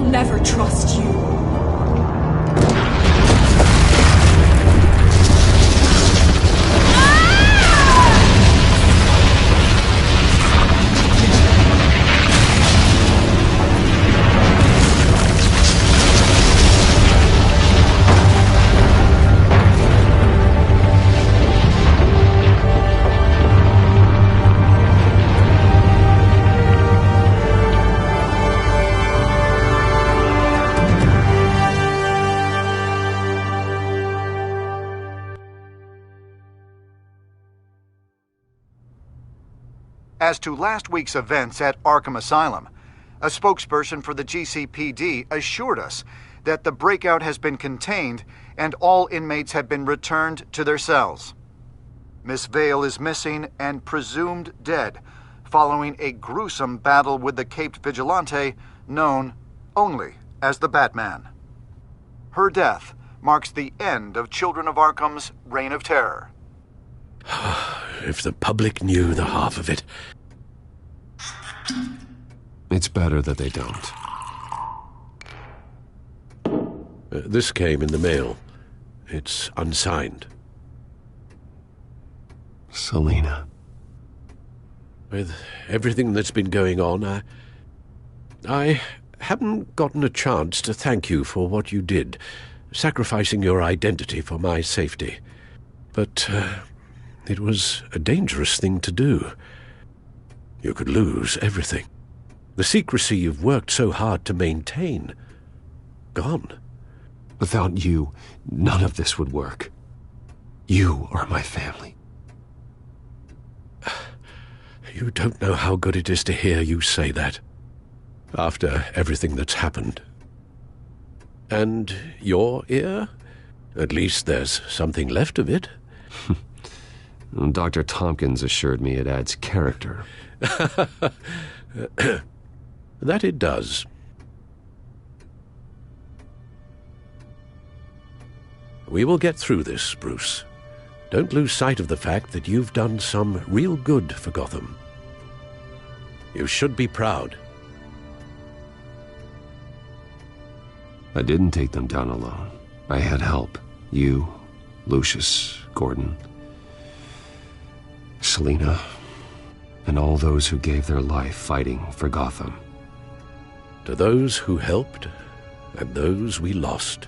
Never trust you. As to last week's events at Arkham Asylum, a spokesperson for the GCPD assured us that the breakout has been contained and all inmates have been returned to their cells. Miss Vale is missing and presumed dead following a gruesome battle with the caped vigilante known only as the Batman. Her death marks the end of Children of Arkham's reign of terror. If the public knew the half of it. It's better that they don't. This came in the mail. It's unsigned. Selina. With everything that's been going on, I haven't gotten a chance to thank you for what you did, sacrificing your identity for my safety. But it was a dangerous thing to do. You could lose everything. The secrecy you've worked so hard to maintain. Gone. Without you, none of this would work. You are my family. You don't know how good it is to hear you say that. After everything that's happened. And your ear? At least there's something left of it. Dr. Tompkins assured me it adds character. That it does. We will get through this, Bruce. Don't lose sight of the fact that you've done some real good for Gotham. You should be proud. I didn't take them down alone. I had help. You, Lucius, Gordon, Selina, and all those who gave their life fighting for Gotham. to those who helped and those we lost.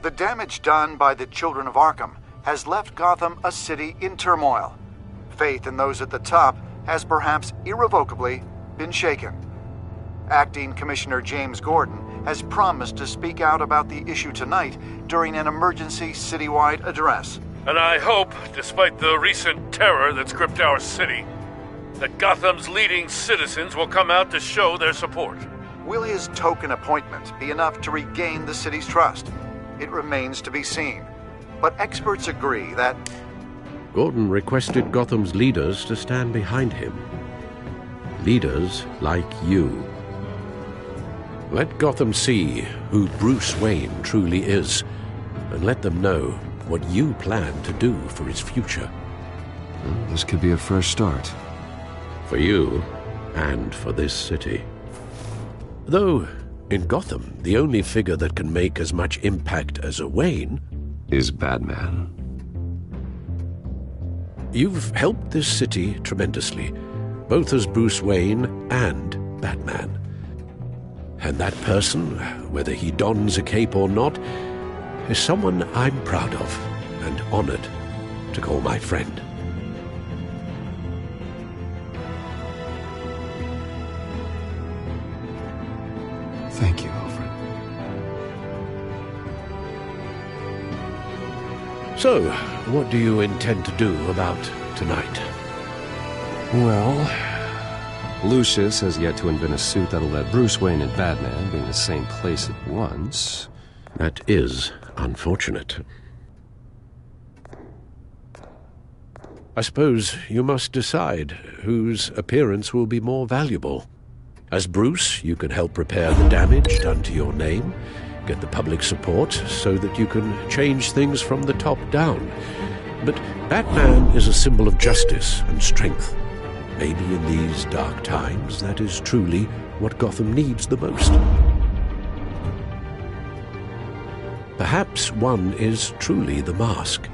The damage done by the Children of Arkham has left Gotham a city in turmoil. Faith in those at the top has perhaps irrevocably been shaken. Acting Commissioner James Gordon has promised to speak out about the issue tonight during an emergency citywide address. And I hope, despite the recent terror that's gripped our city, that Gotham's leading citizens will come out to show their support. Will his token appointment be enough to regain the city's trust? It remains to be seen. But experts agree that Gordon requested Gotham's leaders to stand behind him. Leaders like you. Let Gotham see who Bruce Wayne truly is, and let them know what you plan to do for his future. Well, this could be a fresh start. For you, and for this city. Though, in Gotham, the only figure that can make as much impact as a Wayne is Batman. You've helped this city tremendously, both as Bruce Wayne and Batman. And that person, whether he dons a cape or not, is someone I'm proud of and honored to call my friend. Thank you, Alfred. So, what do you intend to do about tonight? Well, Lucius has yet to invent a suit that'll let Bruce Wayne and Batman be in the same place at once. That is unfortunate. I suppose you must decide whose appearance will be more valuable. As Bruce, you can help repair the damage done to your name, get the public support so that you can change things from the top down. But Batman is a symbol of justice and strength. Maybe in these dark times, that is truly what Gotham needs the most. Perhaps one is truly the mask.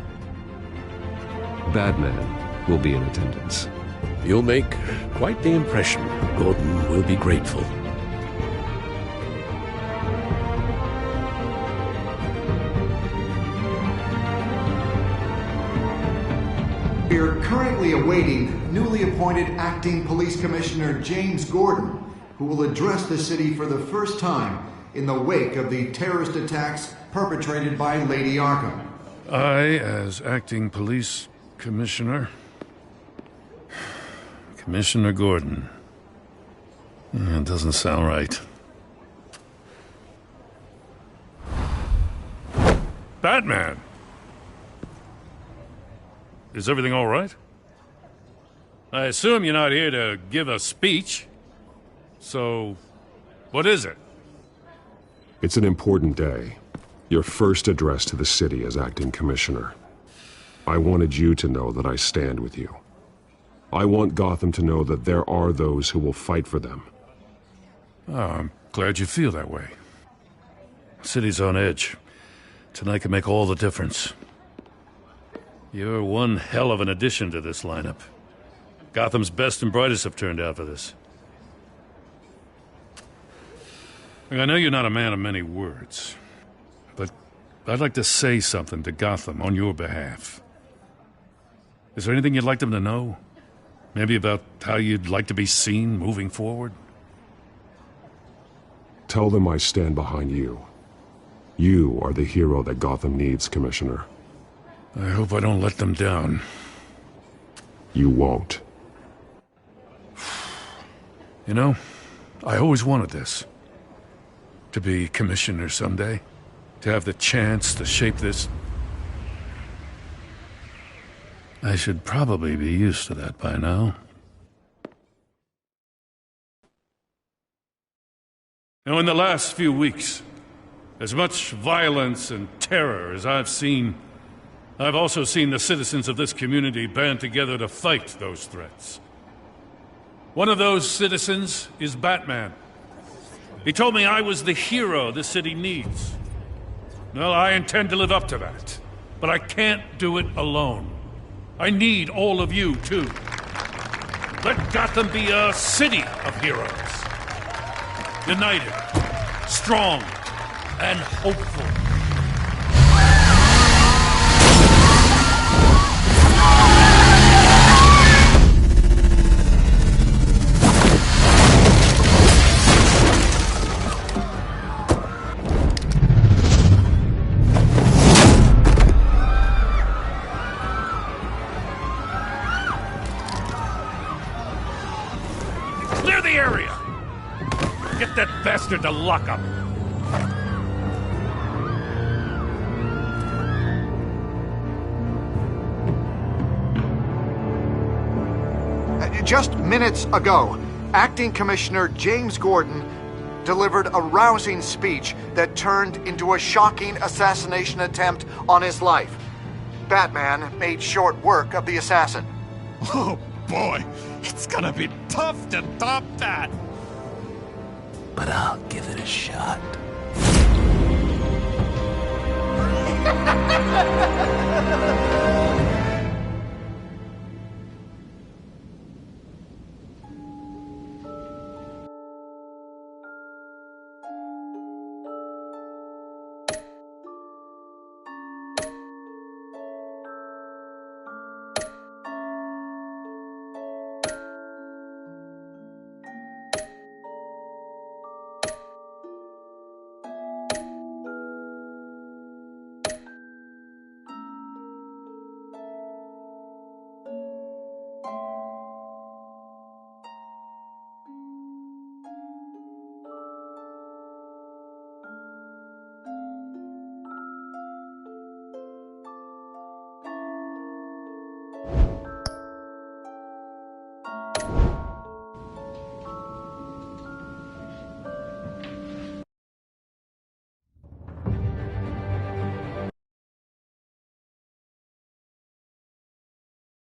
Batman will be in attendance. You'll make quite the impression. Gordon will be grateful. We are currently awaiting newly appointed Acting Police Commissioner James Gordon, who will address the city for the first time in the wake of the terrorist attacks perpetrated by Lady Arkham. I, as Acting Police Commissioner... Commissioner Gordon. That doesn't sound right. Batman! Is everything all right? I assume you're not here to give a speech. So, what is it? It's an important day. Your first address to the city as acting commissioner. I wanted you to know that I stand with you. I want Gotham to know that there are those who will fight for them. Oh, I'm glad you feel that way. City's on edge. Tonight can make all the difference. You're one hell of an addition to this lineup. Gotham's best and brightest have turned out for this. I know you're not a man of many words, but I'd like to say something to Gotham on your behalf. Is there anything you'd like them to know? Maybe about how you'd like to be seen moving forward? Tell them I stand behind you. You are the hero that Gotham needs, Commissioner. I hope I don't let them down. You won't. You know, I always wanted this. To be commissioner someday. To have the chance to shape this. I should probably be used to that by now. Now, in the last few weeks, as much violence and terror as I've seen, I've also seen the citizens of this community band together to fight those threats. One of those citizens is Batman. He told me I was the hero this city needs. Well, I intend to live up to that, but I can't do it alone. I need all of you, too. Let Gotham be a city of heroes. United, strong, and hopeful. Clear the area! Get that bastard to lock up! Just minutes ago, Acting Commissioner James Gordon delivered a rousing speech that turned into a shocking assassination attempt on his life. Batman made short work of the assassin. Oh boy, it's gonna be tough to top that. But I'll give it a shot.